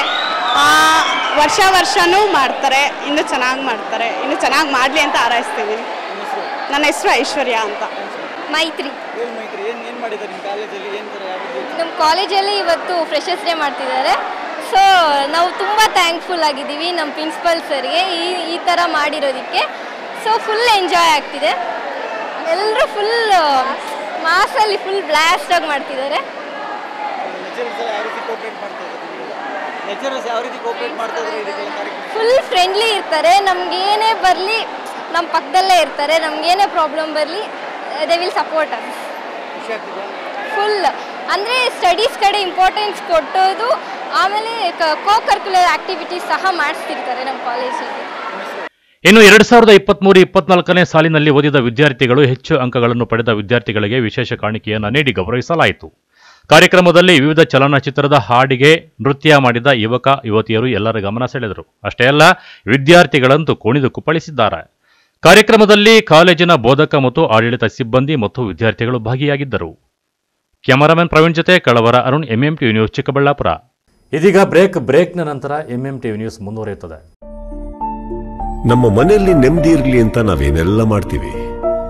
ವರ್ಷನೂ ಮಾಡ್ತಾರೆ, ಇನ್ನೂ ಚೆನ್ನಾಗಿ ಮಾಡ್ತಾರೆ, ಇನ್ನೂ ಚೆನ್ನಾಗಿ ಮಾಡಲಿ ಅಂತ ಹಾರೈಸ್ತೀನಿ. ನನ್ನ ಹೆಸರು ಐಶ್ವರ್ಯ ಅಂತ. ಮೈತ್ರಿ. ನಮ್ಮ ಕಾಲೇಜಲ್ಲಿ ಇವತ್ತು ಫ್ರೆಷರ್ಸ್ ಡೇ ಮಾಡ್ತಿದ್ದಾರೆ. ಸೊ ನಾವು ತುಂಬ ಥ್ಯಾಂಕ್ಫುಲ್ ಆಗಿದ್ದೀವಿ ನಮ್ಮ ಪ್ರಿನ್ಸಿಪಲ್ ಸರ್ಗೆ ಈ ಥರ ಮಾಡಿರೋದಕ್ಕೆ. ಸೊ ಫುಲ್ ಎಂಜಾಯ್ ಆಗ್ತಿದೆ, ಎಲ್ಲರೂ ಫುಲ್ ಮಾಸಲ್ಲಿ ಫುಲ್ ಬ್ಲಾಸ್ಟಾಗಿ ಮಾಡ್ತಿದ್ದಾರೆ. ಫುಲ್ ಫ್ರೆಂಡ್ಲಿ ಇರ್ತಾರೆ, ನಮಗೇನೇ ಬರಲಿ ನಮ್ಮ ಪಕ್ಕದಲ್ಲೇ ಇರ್ತಾರೆ, ನಮಗೇನೇ ಪ್ರಾಬ್ಲಮ್ ಬರಲಿ they will support us. Full ಅಂದರೆ ಸ್ಟಡೀಸ್ ಕಡೆ ಇಂಪಾರ್ಟೆನ್ಸ್ ಕೊಟ್ಟೋದು, ಆಮೇಲೆ ಕೋ ಕರಿಕ್ಯುಲರ್ ಆಕ್ಟಿವಿಟೀಸ್ ಸಹ ಮಾಡಿಸ್ತಿರ್ತಾರೆ ನಮ್ಮ ಕಾಲೇಜಲ್ಲಿ. ಇನ್ನು 2023-24ನೇ ಸಾಲಿನಲ್ಲಿ ಓದಿದ ವಿದ್ಯಾರ್ಥಿಗಳು ಹೆಚ್ಚು ಅಂಕಗಳನ್ನು ಪಡೆದ ವಿದ್ಯಾರ್ಥಿಗಳಿಗೆ ವಿಶೇಷ ಕಾಣಿಕೆಯನ್ನು ನೀಡಿ ಗೌರವಿಸಲಾಯಿತು. ಕಾರ್ಯಕ್ರಮದಲ್ಲಿ ವಿವಿಧ ಚಲನಚಿತ್ರದ ಹಾಡಿಗೆ ನೃತ್ಯ ಮಾಡಿದ ಯುವಕ ಯುವತಿಯರು ಎಲ್ಲರ ಗಮನ ಸೆಳೆದರು. ಅಷ್ಟೇ ಅಲ್ಲ, ವಿದ್ಯಾರ್ಥಿಗಳಂತೂ ಕುಣಿದು ಕುಪ್ಪಳಿಸಿದ್ದಾರೆ. ಕಾರ್ಯಕ್ರಮದಲ್ಲಿ ಕಾಲೇಜಿನ ಬೋಧಕ ಮತ್ತು ಆಡಳಿತ ಸಿಬ್ಬಂದಿ ಮತ್ತು ವಿದ್ಯಾರ್ಥಿಗಳು ಭಾಗಿಯಾಗಿದ್ದರು. ಕ್ಯಾಮರಾಮನ್ ಪ್ರವೀಣ್ ಜೊತೆ ಕಳವರ ಅರುಣ್, MMTV ನ್ಯೂಸ್, ಚಿಕ್ಕಬಳ್ಳಾಪುರ. ಇದೀಗ ಬ್ರೇಕ್ನ ನಂತರ MMTV ನ್ಯೂಸ್ ಮುಂದುವರಿಯುತ್ತದೆ. ನಮ್ಮ ಮನೆಯಲ್ಲಿ ನೆಮ್ಮದಿ ಇರಲಿ ಅಂತ ನಾವೇನೆಲ್ಲ ಮಾಡ್ತೀವಿ.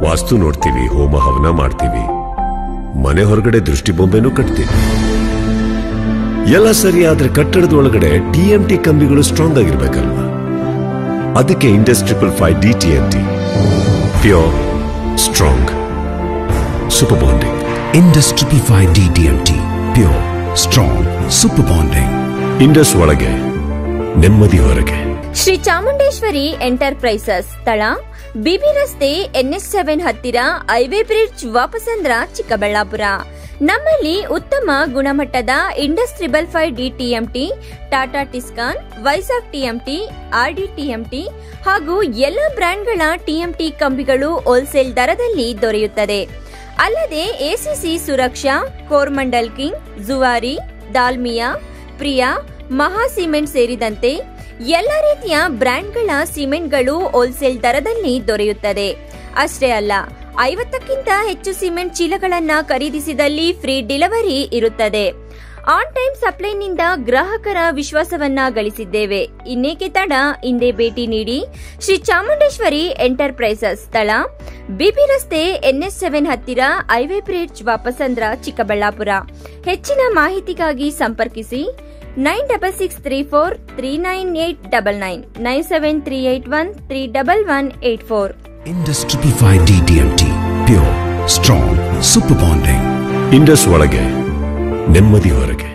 ವಾಸ್ತು ನೋಡ್ತೀವಿ, ಹೋಮ ಹವನ ಮಾಡ್ತೀವಿ, ಮನೆ ಹೊರಗಡೆ ದೃಷ್ಟಿ ಬೊಂಬೆನೂ ಕಟ್ತೀವಿ. ಎಲ್ಲ ಸರಿ, ಆದ್ರೆ ಕಟ್ಟಡದ ಒಳಗಡೆ TMT ಕಂಬಿಗಳು ಸ್ಟ್ರಾಂಗ್ ಆಗಿರ್ಬೇಕಲ್ವಾ? ಅದಕ್ಕೆ Indus 555 DTMT, pure, strong, super bonding. Indus 555 DTMT, pure, strong, super bonding. Indus ಒಳಗೆ ನೆಮ್ಮದಿ ಹೊರಗೆ. ಶ್ರೀ ಚಾಮುಂಡೇಶ್ವರಿ ಎಂಟರ್ಪ್ರೈಸಸ್, ಸ್ಥಳ BB ರಸ್ತೆ NH7 ಹತ್ತಿರ ಹೈವೇ ಬ್ರಿಡ್ಜ್, ವಾಪಸಂದ್ರ, ಚಿಕ್ಕಬಳ್ಳಾಪುರ. ನಮ್ಮಲ್ಲಿ ಉತ್ತಮ ಗುಣಮಟ್ಟದ ಇಂಡಸ್ಟ್ರಿಬಲ್ 5D TMT, Tata Tiscon, Vizag TMT, RD TMT ಹಾಗೂ ಎಲ್ಲ ಬ್ರ್ಯಾಂಡ್ಗಳ TMT ಕಂಬಿಗಳು ಹೋಲ್ಸೇಲ್ ದರದಲ್ಲಿ ದೊರೆಯುತ್ತದೆ. ಅಲ್ಲದೆ ACC ಸುರಕ್ಷಾ, ಕೋರ್ಮಂಡಲ್ ಕಿಂಗ್, ಜುವಾರಿ, ದಾಲ್ಮಿಯಾ, ಪ್ರಿಯಾ, ಮಹಾ ಸಿಮೆಂಟ್ ಸೇರಿದಂತೆ ಎಲ್ಲ ರೀತಿಯ ಬ್ರ್ಯಾಂಡ್ಗಳ ಸಿಮೆಂಟ್ಗಳು ಹೋಲ್ಸೇಲ್ ದರದಲ್ಲಿ ದೊರೆಯುತ್ತದೆ. ಅಷ್ಟೇ ಅಲ್ಲ, 50ಕ್ಕಿಂತ ಹೆಚ್ಚು ಸಿಮೆಂಟ್ ಚೀಲಗಳನ್ನು ಖರೀದಿಸಿದಲ್ಲಿ ಫ್ರೀ ಡೆಲಿವರಿ ಇರುತ್ತದೆ. ಆನ್ ಟೈಮ್ ಸಪ್ಲೈನಿಂದ ಗ್ರಾಹಕರ ವಿಶ್ವಾಸವನ್ನ ಗಳಿಸಿದ್ದೇವೆ. ಇನ್ನೇಕೆ ತಡ, ಹಿಂದೆ ಭೇಟಿ ನೀಡಿ. ಶ್ರೀ ಚಾಮುಂಡೇಶ್ವರಿ ಎಂಟರ್ಪ್ರೈಸಸ್, ಸ್ಥಳ ಬಿಬಿ ರಸ್ತೆ, NH7 ಹತ್ತಿರ, ಹೈವೇ ಬ್ರಿಡ್ಜ್, ವಾಪಸಂದ್ರ, ಚಿಕ್ಕಬಳ್ಳಾಪುರ. ಹೆಚ್ಚಿನ ಮಾಹಿತಿಗಾಗಿ ಸಂಪರ್ಕಿಸಿ 9663439899 9738131184. Industry 5D TMT, pure, strong, super bonding. Indus ಒಳಗೆ ನೆಮ್ಮದಿ ಹೊರಗೆ.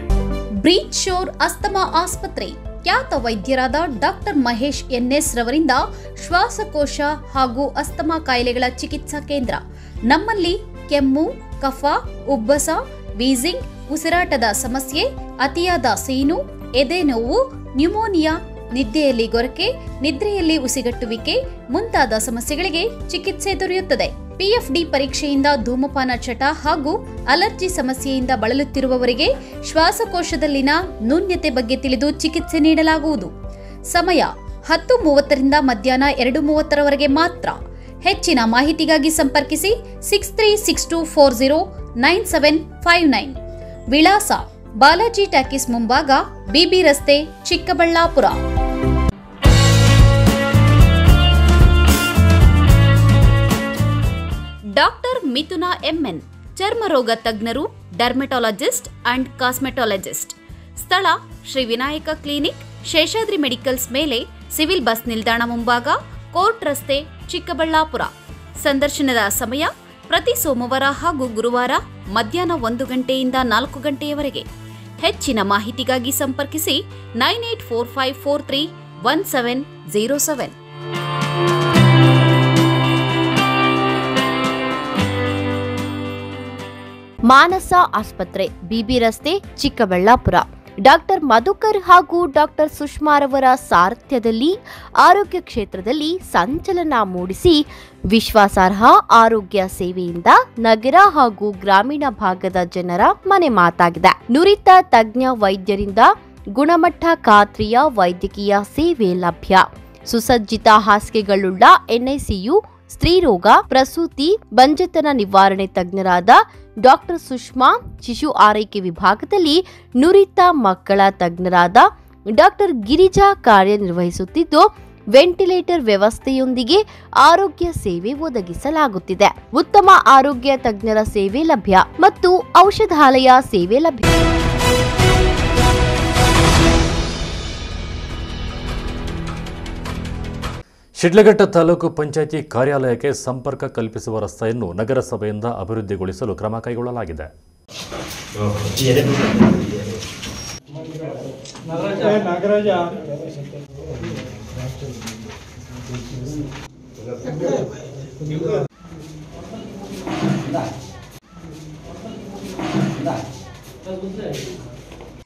ಬ್ರೀಚ್ ಶೋರ್ ಅಸ್ತಮಾ ಆಸ್ಪತ್ರೆ ಖ್ಯಾತ ವೈದ್ಯರಾದ ಡಾಕ್ಟರ್ ಮಹೇಶ್ NS ರವರಿಂದ ಶ್ವಾಸಕೋಶ ಹಾಗೂ ಅಸ್ತಮಾ ಕಾಯಿಲೆಗಳ ಚಿಕಿತ್ಸಾ ಕೇಂದ್ರ. ನಮ್ಮಲ್ಲಿ ಕೆಮ್ಮು, ಕಫ, ಉಬ್ಬಸ, ವೀಸಿಂಗ್, ಉಸಿರಾಟದ ಸಮಸ್ಯೆ, ಅತಿಯಾದ ಸೀನು, ಎದೆ ನೋವು, ನ್ಯೂಮೋನಿಯಾ, ನಿದ್ದೆಯಲ್ಲಿ ಗೊರಕೆ, ನಿದ್ರೆಯಲ್ಲಿ ಉಸಿಗಟ್ಟುವಿಕೆ ಮುಂತಾದ ಸಮಸ್ಯೆಗಳಿಗೆ ಚಿಕಿತ್ಸೆ ದೊರೆಯುತ್ತದೆ. PFD ಪರೀಕ್ಷೆಯಿಂದ ಧೂಮಪಾನ ಚಟ ಹಾಗೂ ಅಲರ್ಜಿ ಸಮಸ್ಯೆಯಿಂದ ಬಳಲುತ್ತಿರುವವರಿಗೆ ಶ್ವಾಸಕೋಶದಲ್ಲಿನ ನ್ಯೂನ್ಯತೆ ಬಗ್ಗೆ ತಿಳಿದು ಚಿಕಿತ್ಸೆ ನೀಡಲಾಗುವುದು. ಸಮಯ 10:30 ಮಧ್ಯಾಹ್ನ 2:30 ಮಾತ್ರ. ಹೆಚ್ಚಿನ ಮಾಹಿತಿಗಾಗಿ ಸಂಪರ್ಕಿಸಿ 6362409759. ವಿಳಾಸ ಬಾಲಾಜಿ ಟಾಕೀಸ್ ಮುಂಭಾಗ, ಬಿಬಿ ರಸ್ತೆ, ಚಿಕ್ಕಬಳ್ಳಾಪುರ. ಡಾಕ್ಟರ್ ಮಿಥುನಾ MN, ಚರ್ಮರೋಗ ತಜ್ಞರು, ಡರ್ಮೆಟಾಲಜಿಸ್ಟ್ ಅಂಡ್ ಕಾಸ್ಮೆಟಾಲಜಿಸ್ಟ್. ಸ್ಥಳ ಶ್ರೀ ವಿನಾಯಕ ಕ್ಲಿನಿಕ್, ಶೇಷಾದ್ರಿ ಮೆಡಿಕಲ್ಸ್ ಮೇಲೆ, ಸಿವಿಲ್ ಬಸ್ ನಿಲ್ದಾಣ ಮುಂಭಾಗ, ಕೋರ್ಟ್ ರಸ್ತೆ, ಚಿಕ್ಕಬಳ್ಳಾಪುರ. ಸಂದರ್ಶನದ ಸಮಯ ಪ್ರತಿ ಸೋಮವಾರ ಹಾಗೂ ಗುರುವಾರ ಮಧ್ಯಾಹ್ನ 1 ಗಂಟೆಯಿಂದ 4 ಗಂಟೆಯವರೆಗೆ. ಹೆಚ್ಚಿನ ಮಾಹಿತಿಗಾಗಿ ಸಂಪರ್ಕಿಸಿ 9845431707. ಮಾನಸ ಆಸ್ಪತ್ರೆ, ಬಿಬಿ ರಸ್ತೆ, ಚಿಕ್ಕಬಳ್ಳಾಪುರ. ಡಾಕ್ಟರ್ ಮಧುಕರ್ ಹಾಗೂ ಡಾಕ್ಟರ್ ಸುಷ್ಮಾರವರ ಸಾರಥ್ಯದಲ್ಲಿ ಆರೋಗ್ಯ ಕ್ಷೇತ್ರದಲ್ಲಿ ಸಂಚಲನ ಮೂಡಿಸಿ ವಿಶ್ವಾಸಾರ್ಹ ಆರೋಗ್ಯ ಸೇವೆಯಿಂದ ನಗರ ಹಾಗೂ ಗ್ರಾಮೀಣ ಭಾಗದ ಜನರ ಮನೆ ಮಾತಾಗಿದೆ. ನುರಿತ ತಜ್ಞ ವೈದ್ಯರಿಂದ ಗುಣಮಟ್ಟ ಖಾತ್ರಿಯ ವೈದ್ಯಕೀಯ ಸೇವೆ ಲಭ್ಯ. ಸುಸಜ್ಜಿತ ಹಾಸಿಗೆಗಳುಳ್ಳ NICU, ಸ್ತ್ರೀರೋಗ, ಪ್ರಸೂತಿ, ಬಂಜೆತನ ನಿವಾರಣೆ ತಜ್ಞರಾದ ಡಾಕ್ಟರ್ ಸುಷ್ಮಾ, ಶಿಶು ಆರೈಕೆ ವಿಭಾಗದಲ್ಲಿ ನುರಿತ ಮಕ್ಕಳ ತಜ್ಞರಾದ ಡಾಕ್ಟರ್ ಗಿರಿಜಾ ಕಾರ್ಯನಿರ್ವಹಿಸುತ್ತಿದ್ದು, ವೆಂಟಿಲೇಟರ್ ವ್ಯವಸ್ಥೆಯೊಂದಿಗೆ ಆರೋಗ್ಯ ಸೇವೆ ಒದಗಿಸಲಾಗುತ್ತಿದೆ. ಉತ್ತಮ ಆರೋಗ್ಯ ತಜ್ಞರ ಸೇವೆ ಲಭ್ಯ ಮತ್ತು ಔಷಧಾಲಯ ಸೇವೆ ಲಭ್ಯ. ಶಿಡ್ಲಘಟ್ಟ ತಾಲೂಕು ಪಂಚಾಯಿತಿ ಕಾರ್ಯಾಲಯಕ್ಕೆ ಸಂಪರ್ಕ ಕಲ್ಪಿಸುವ ರಸ್ತೆಯನ್ನು ನಗರಸಭೆಯಿಂದ ಅಭಿವೃದ್ಧಿಗೊಳಿಸಲು ಕ್ರಮ ಕೈಗೊಳ್ಳಲಾಗಿದೆ.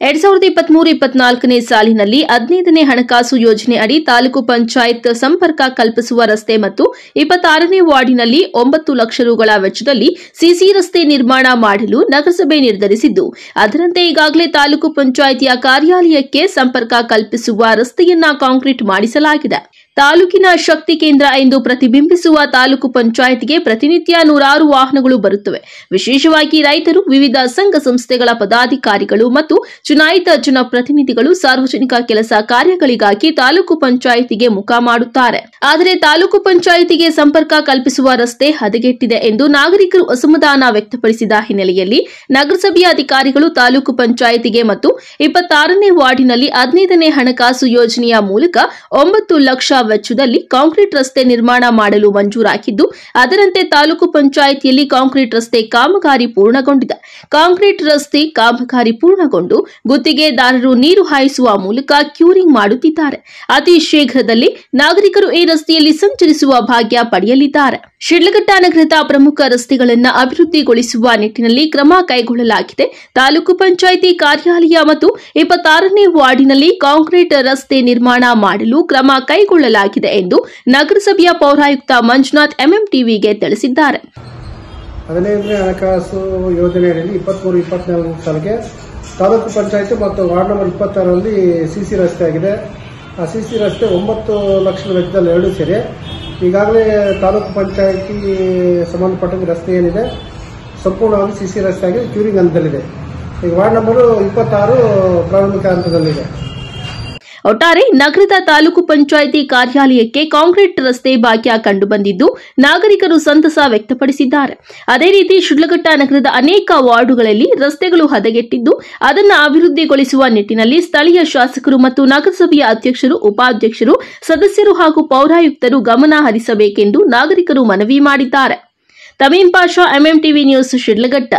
ಎರಡ್ 2023-24ನೇ ಸಾಲಿನಲ್ಲಿ 15ನೇ ಹಣಕಾಸು ಯೋಜನೆ ಅಡಿ ತಾಲೂಕು ಪಂಚಾಯತ್ ಸಂಪರ್ಕ ಕಲ್ಪಿಸುವ ರಸ್ತೆ ಮತ್ತು 26ನೇ ವಾರ್ಡಿನಲ್ಲಿ 9 ಲಕ್ಷ ರುಗಳ ವೆಚ್ಚದಲ್ಲಿ ಸಿಸಿ ರಸ್ತೆ ನಿರ್ಮಾಣ ಮಾಡಲು ನಗರಸಭೆ ನಿರ್ಧರಿಸಿದ್ದು, ಅದರಂತೆ ಈಗಾಗಲೇ ತಾಲೂಕು ಪಂಚಾಯಿತಿಯ ಕಾರ್ಯಾಲಯಕ್ಕೆ ಸಂಪರ್ಕ ಕಲ್ಪಿಸುವ ರಸ್ತೆಯನ್ನ ಕಾಂಕ್ರೀಟ್ ಮಾಡಿಸಲಾಗಿದೆ. ತಾಲೂಕಿನ ಶಕ್ತಿ ಕೇಂದ್ರ ಎಂದು ಪ್ರತಿಬಿಂಬಿಸುವ ತಾಲೂಕು ಪಂಚಾಯತ್ಗೆ ಪ್ರತಿನಿತ್ಯ 100 ವಾಹನಗಳು ಬರುತ್ತವೆ. ವಿಶೇಷವಾಗಿ ರೈತರು, ವಿವಿಧ ಸಂಘ ಸಂಸ್ಥೆಗಳ ಪದಾಧಿಕಾರಿಗಳು ಮತ್ತು ಚುನಾಯಿತ ಜನಪ್ರತಿನಿಧಿಗಳು ಸಾರ್ವಜನಿಕ ಕೆಲಸ ಕಾರ್ಯಗಳಿಗಾಗಿ ತಾಲೂಕು ಪಂಚಾಯಿತಿಗೆ ಮುಖ ಮಾಡುತ್ತಾರೆ. ಆದರೆ ತಾಲೂಕು ಪಂಚಾಯಿತಿಗೆ ಸಂಪರ್ಕ ಕಲ್ಪಿಸುವ ರಸ್ತೆ ಹದಗೆಟ್ಟಿದೆ ಎಂದು ನಾಗರಿಕರು ಅಸಮಾಧಾನ ವ್ಯಕ್ತಪಡಿಸಿದ ಹಿನ್ನೆಲೆಯಲ್ಲಿ ನಗರಸಭೆಯ ಅಧಿಕಾರಿಗಳು ತಾಲೂಕು ಪಂಚಾಯಿತಿಗೆ ಮತ್ತು 26ನೇ ವಾರ್ಡಿನಲ್ಲಿ 15ನೇ ಹಣಕಾಸು ಯೋಜನೆಯ ಮೂಲಕ 9 ಲಕ್ಷ ವೆಚ್ಚದಲ್ಲಿ ಕಾಂಕ್ರೀಟ್ ರಸ್ತೆ ನಿರ್ಮಾಣ ಮಾಡಲು ಮಂಜೂರಾಗಿದ್ದು ಅದರಂತೆ ತಾಲೂಕು ಪಂಚಾಯಿತಿಯಲ್ಲಿ ಕಾಂಕ್ರೀಟ್ ರಸ್ತೆ ಕಾಮಗಾರಿ ಪೂರ್ಣಗೊಂಡಿದೆ. ಕಾಂಕ್ರೀಟ್ ರಸ್ತೆ ಕಾಮಗಾರಿ ಪೂರ್ಣಗೊಂಡು ಗುತ್ತಿಗೆದಾರರು ನೀರು ಹಾಯಿಸುವ ಮೂಲಕ ಕ್ಯೂರಿಂಗ್ ಮಾಡುತ್ತಿದ್ದಾರೆ. ಅತಿ ಶೀಘ್ರದಲ್ಲಿ ನಾಗರಿಕರು ಈ ರಸ್ತೆಯಲ್ಲಿ ಸಂಚರಿಸುವ ಭಾಗ್ಯ ಪಡೆಯಲಿದ್ದಾರೆ. ಶಿಡ್ಲಘಟ್ಟ ನಗರದ ಪ್ರಮುಖ ರಸ್ತೆಗಳನ್ನು ಅಭಿವೃದ್ಧಿಗೊಳಿಸುವ ನಿಟ್ಟಿನಲ್ಲಿ ಕ್ರಮ ಕೈಗೊಳ್ಳಲಾಗಿದೆ. ತಾಲೂಕು ಪಂಚಾಯಿತಿ ಕಾರ್ಯಾಲಯ ಮತ್ತು 26ನೇ ವಾರ್ಡಿನಲ್ಲಿ ಕಾಂಕ್ರೀಟ್ ರಸ್ತೆ ನಿರ್ಮಾಣ ಮಾಡಲು ಕ್ರಮ ಕೈಗೊಳ್ಳಲಾಗಿದೆ ಎಂದು ನಗರಸಭೆಯ ಪೌರಾಯುಕ್ತ ಮಂಜುನಾಥ್ ಎಂಎಂಟಿವಿಗೆ ತಿಳಿಸಿದ್ದಾರೆ. 15ನೇ ಹಣಕಾಸು ಯೋಜನೆಯಲ್ಲಿ 23-24 ಸಾಲಿಗೆ ತಾಲೂಕು ಪಂಚಾಯಿತಿ ಮತ್ತು ವಾರ್ಡ್ ನಂಬರ್ 26ರಲ್ಲಿ ಸಿಸಿ ರಸ್ತೆ ಆಗಿದೆ. ಆ ಸಿಸಿ ರಸ್ತೆ 9 ಲಕ್ಷದ ವೆಚ್ಚದಲ್ಲಿ 2 ಸೇರಿ ಈಗಾಗಲೇ ತಾಲೂಕು ಪಂಚಾಯಿತಿ ಸಂಬಂಧಪಟ್ಟ ರಸ್ತೆ ಏನಿದೆ ಸಂಪೂರ್ಣವಾಗಿ ಸಿಸಿ ರಸ್ತೆ ಆಗಿ ಕ್ಯೂರಿಂಗ್ ಹಂತದಲ್ಲಿದೆ. ಈಗ ವಾರ್ಡ್ ನಂಬರ್ 26 ಪ್ರಾರಂಭಿಕ ಹಂತದಲ್ಲಿದೆ. ಒಟ್ಟಾರೆ ನಗರದ ತಾಲೂಕು ಪಂಚಾಯಿತಿ ಕಾರ್ಯಾಲಯಕ್ಕೆ ಕಾಂಕ್ರೀಟ್ ರಸ್ತೆ ಭಾಗ್ಯ ಕಂಡುಬಂದಿದ್ದು ನಾಗರಿಕರು ಸಂತಸ ವ್ಯಕ್ತಪಡಿಸಿದ್ದಾರೆ. ಅದೇ ರೀತಿ ಶಿಡ್ಲಘಟ್ಟ ನಗರದ ಅನೇಕ ವಾರ್ಡುಗಳಲ್ಲಿ ರಸ್ತೆಗಳು ಹದಗೆಟ್ಟಿದ್ದು ಅದನ್ನು ಅಭಿವೃದ್ಧಿಗೊಳಿಸುವ ನಿಟ್ಟಿನಲ್ಲಿ ಸ್ಥಳೀಯ ಶಾಸಕರು ಮತ್ತು ನಗರಸಭೆಯ ಅಧ್ಯಕ್ಷರು, ಉಪಾಧ್ಯಕ್ಷರು, ಸದಸ್ಯರು ಹಾಗೂ ಪೌರಾಯುಕ್ತರು ಗಮನ ಹರಿಸಬೇಕೆಂದು ನಾಗರಿಕರು ಮನವಿ ಮಾಡಿದ್ದಾರೆ. Tamim Pasha, MMTV news, Sidlaghatta.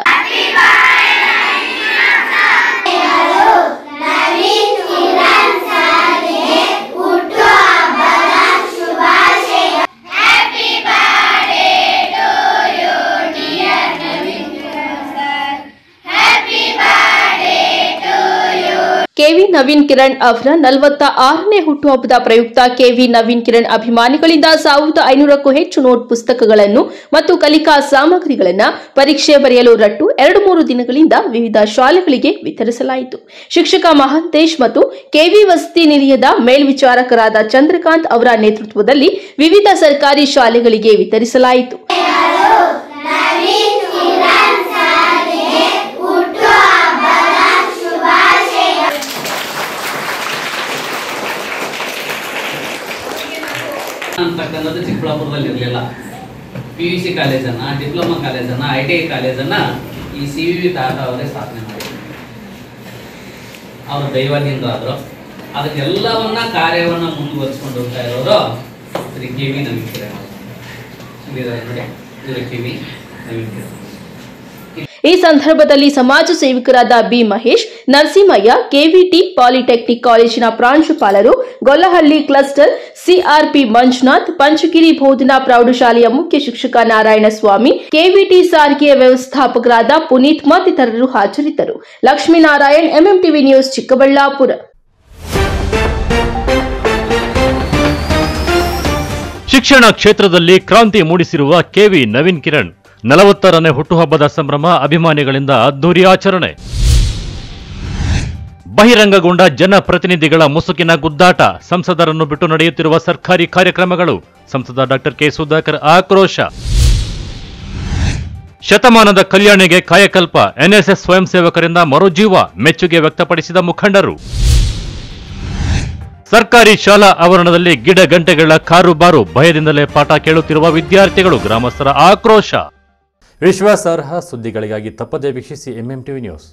KV Naveen Kiran ಅವರ 46ನೇ ಹುಟ್ಟುಹಬ್ಬದ ಪ್ರಯುಕ್ತ ಕೆವಿ ನವೀನ್ ಕಿರಣ್ ಅಭಿಮಾನಿಗಳಿಂದ 1500ಕ್ಕೂ ಹೆಚ್ಚು ನೋಟ್ ಪುಸ್ತಕಗಳನ್ನು ಮತ್ತು ಕಲಿಕಾ ಸಾಮಗ್ರಿಗಳನ್ನು ಪರೀಕ್ಷೆ ಬರೆಯಲು ರಟ್ಟು 2-3 ದಿನಗಳಿಂದ ವಿವಿಧ ಶಾಲೆಗಳಿಗೆ ವಿತರಿಸಲಾಯಿತು. ಶಿಕ್ಷಕ ಮಹಾಂತೇಶ್ ಮತ್ತು ಕೆವಿ ವಸತಿ ನಿಲಯದ ಮೇಲ್ವಿಚಾರಕರಾದ ಚಂದ್ರಕಾಂತ್ ಅವರ ನೇತೃತ್ವದಲ್ಲಿ ವಿವಿಧ ಸರ್ಕಾರಿ ಶಾಲೆಗಳಿಗೆ ವಿತರಿಸಲಾಯಿತು. ಅಂತಕ್ಕಂಥದ್ದು ಚಿಕ್ಕಬಳ್ಳಾಪುರದಲ್ಲಿ ಇರಲಿಲ್ಲ. PUC ಕಾಲೇಜನ್ನು, ಡಿಪ್ಲೊಮಾ ಕಾಲೇಜನ್ನು, ITI ಕಾಲೇಜನ್ನು ಈ CVV ತಾತ ಅವರೇ ಸ್ಥಾಪನೆ ಮಾಡಿದ್ರು. ಅವರು ದೈವದಿಂದ ಆದರು. ಅದಕ್ಕೆಲ್ಲವನ್ನ ಕಾರ್ಯವನ್ನು ಮುಂದುವರಿಸ್ಕೊಂಡು ಹೋಗ್ತಾ ಇರೋರು ಶ್ರೀ KV ನವೀನ್ ಕಿರಣ್ ನೋಡಿ. ಇವರು KV ನವೀನ್ ಕಿರಣ್. ಈ ಸಂದರ್ಭದಲ್ಲಿ ಸಮಾಜ ಸೇವಕರಾದ B Mahesh, Narasimhaiah, KVT polytechnic ಕಾಲೇಜಿನ ಪ್ರಾಂಶುಪಾಲರು, ಗೊಲ್ಲಹಳ್ಳಿ ಕ್ಲಸ್ಟರ್ ಸಿಆರ್ಪಿ ಮಂಜುನಾಥ್, ಪಂಚಗಿರಿ ಬೋಧನಾ ಪ್ರೌಢಶಾಲೆಯ ಮುಖ್ಯ ಶಿಕ್ಷಕ ನಾರಾಯಣಸ್ವಾಮಿ, ಕೆವಿಟಿ ಸಾರಿಗೆಯ ವ್ಯವಸ್ಥಾಪಕರಾದ ಪುನೀತ್ ಮತ್ತಿತರರು ಹಾಜರಿದ್ದರು. Lakshminarayan, MMTV news, Chikkaballapur. ಶಿಕ್ಷಣ ಕ್ಷೇತ್ರದಲ್ಲಿ ಕ್ರಾಂತಿ ಮೂಡಿಸಿರುವ ಕೆವಿ ನವೀನ್ ಕಿರಣ್ 46ನೇ ಹುಟ್ಟುಹಬ್ಬದ ಸಂಭ್ರಮ ಅಭಿಮಾನಿಗಳಿಂದ ಅದ್ದೂರಿ ಆಚರಣೆ. ಬಹಿರಂಗಗೊಂಡ ಜನಪ್ರತಿನಿಧಿಗಳ ಮುಸುಕಿನ ಗುದ್ದಾಟ, ಸಂಸದರನ್ನು ಬಿಟ್ಟು ನಡೆಯುತ್ತಿರುವ ಸರ್ಕಾರಿ ಕಾರ್ಯಕ್ರಮಗಳು, ಸಂಸದ ಡಾಕ್ಟರ್ ಕೆ ಸುಧಾಕರ್ ಆಕ್ರೋಶ. ಶತಮಾನದ ಕಲ್ಯಾಣಿಗೆ ಕಾಯಕಲ್ಪ, ಎನ್ಎಸ್ಎಸ್ ಸ್ವಯಂ ಸೇವಕರಿಂದ ಮರುಜೀವ, ಮೆಚ್ಚುಗೆ ವ್ಯಕ್ತಪಡಿಸಿದ ಮುಖಂಡರು. ಸರ್ಕಾರಿ ಶಾಲಾ ಆವರಣದಲ್ಲಿ ಗಿಡ ಗಂಟೆಗಳ ಕಾರುಬಾರು, ಭಯದಿಂದಲೇ ಪಾಠ ಕೇಳುತ್ತಿರುವ ವಿದ್ಯಾರ್ಥಿಗಳು, ಗ್ರಾಮಸ್ಥರ ಆಕ್ರೋಶ. ವಿಶ್ವಾಸಾರ್ಹ ಸುದ್ದಿಗಳಿಗಾಗಿ ತಪ್ಪದೇ ವೀಕ್ಷಿಸಿ ಎಂಎಂಟಿವಿ ನ್ಯೂಸ್.